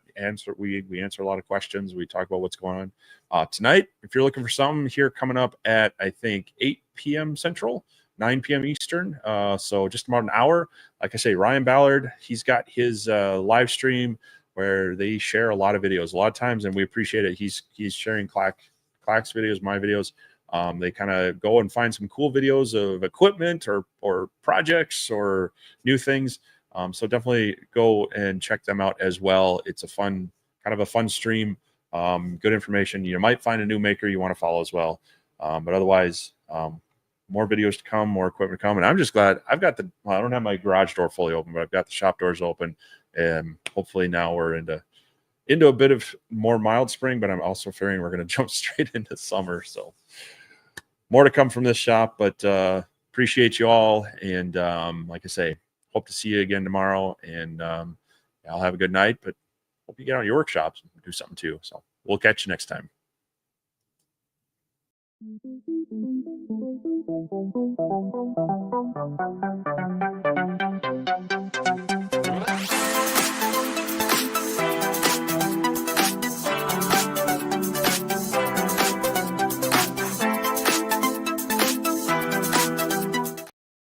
We answer a lot of questions. We talk about what's going on tonight. If you're looking for something here coming up at, I think, 8 p.m. Central, 9 p.m. Eastern. So just about an hour. Like I say, Ryan Ballard, he's got his live stream where they share a lot of videos a lot of times, and we appreciate it. He's sharing Clack's videos, my videos. They kind of go and find some cool videos of equipment or projects or new things. So definitely go and check them out as well. It's a kind of a fun stream. Good information. You might find a new maker you want to follow as well. But otherwise, more videos to come, more equipment to come. And I'm just glad I've got I don't have my garage door fully open, but I've got the shop doors open. And hopefully now we're into a bit of more mild spring, but I'm also fearing we're going to jump straight into summer. So more to come from this shop, but appreciate you all. And like I say, hope to see you again tomorrow. And I'll have a good night, but hope you get out of your workshops and do something too. So we'll catch you next time.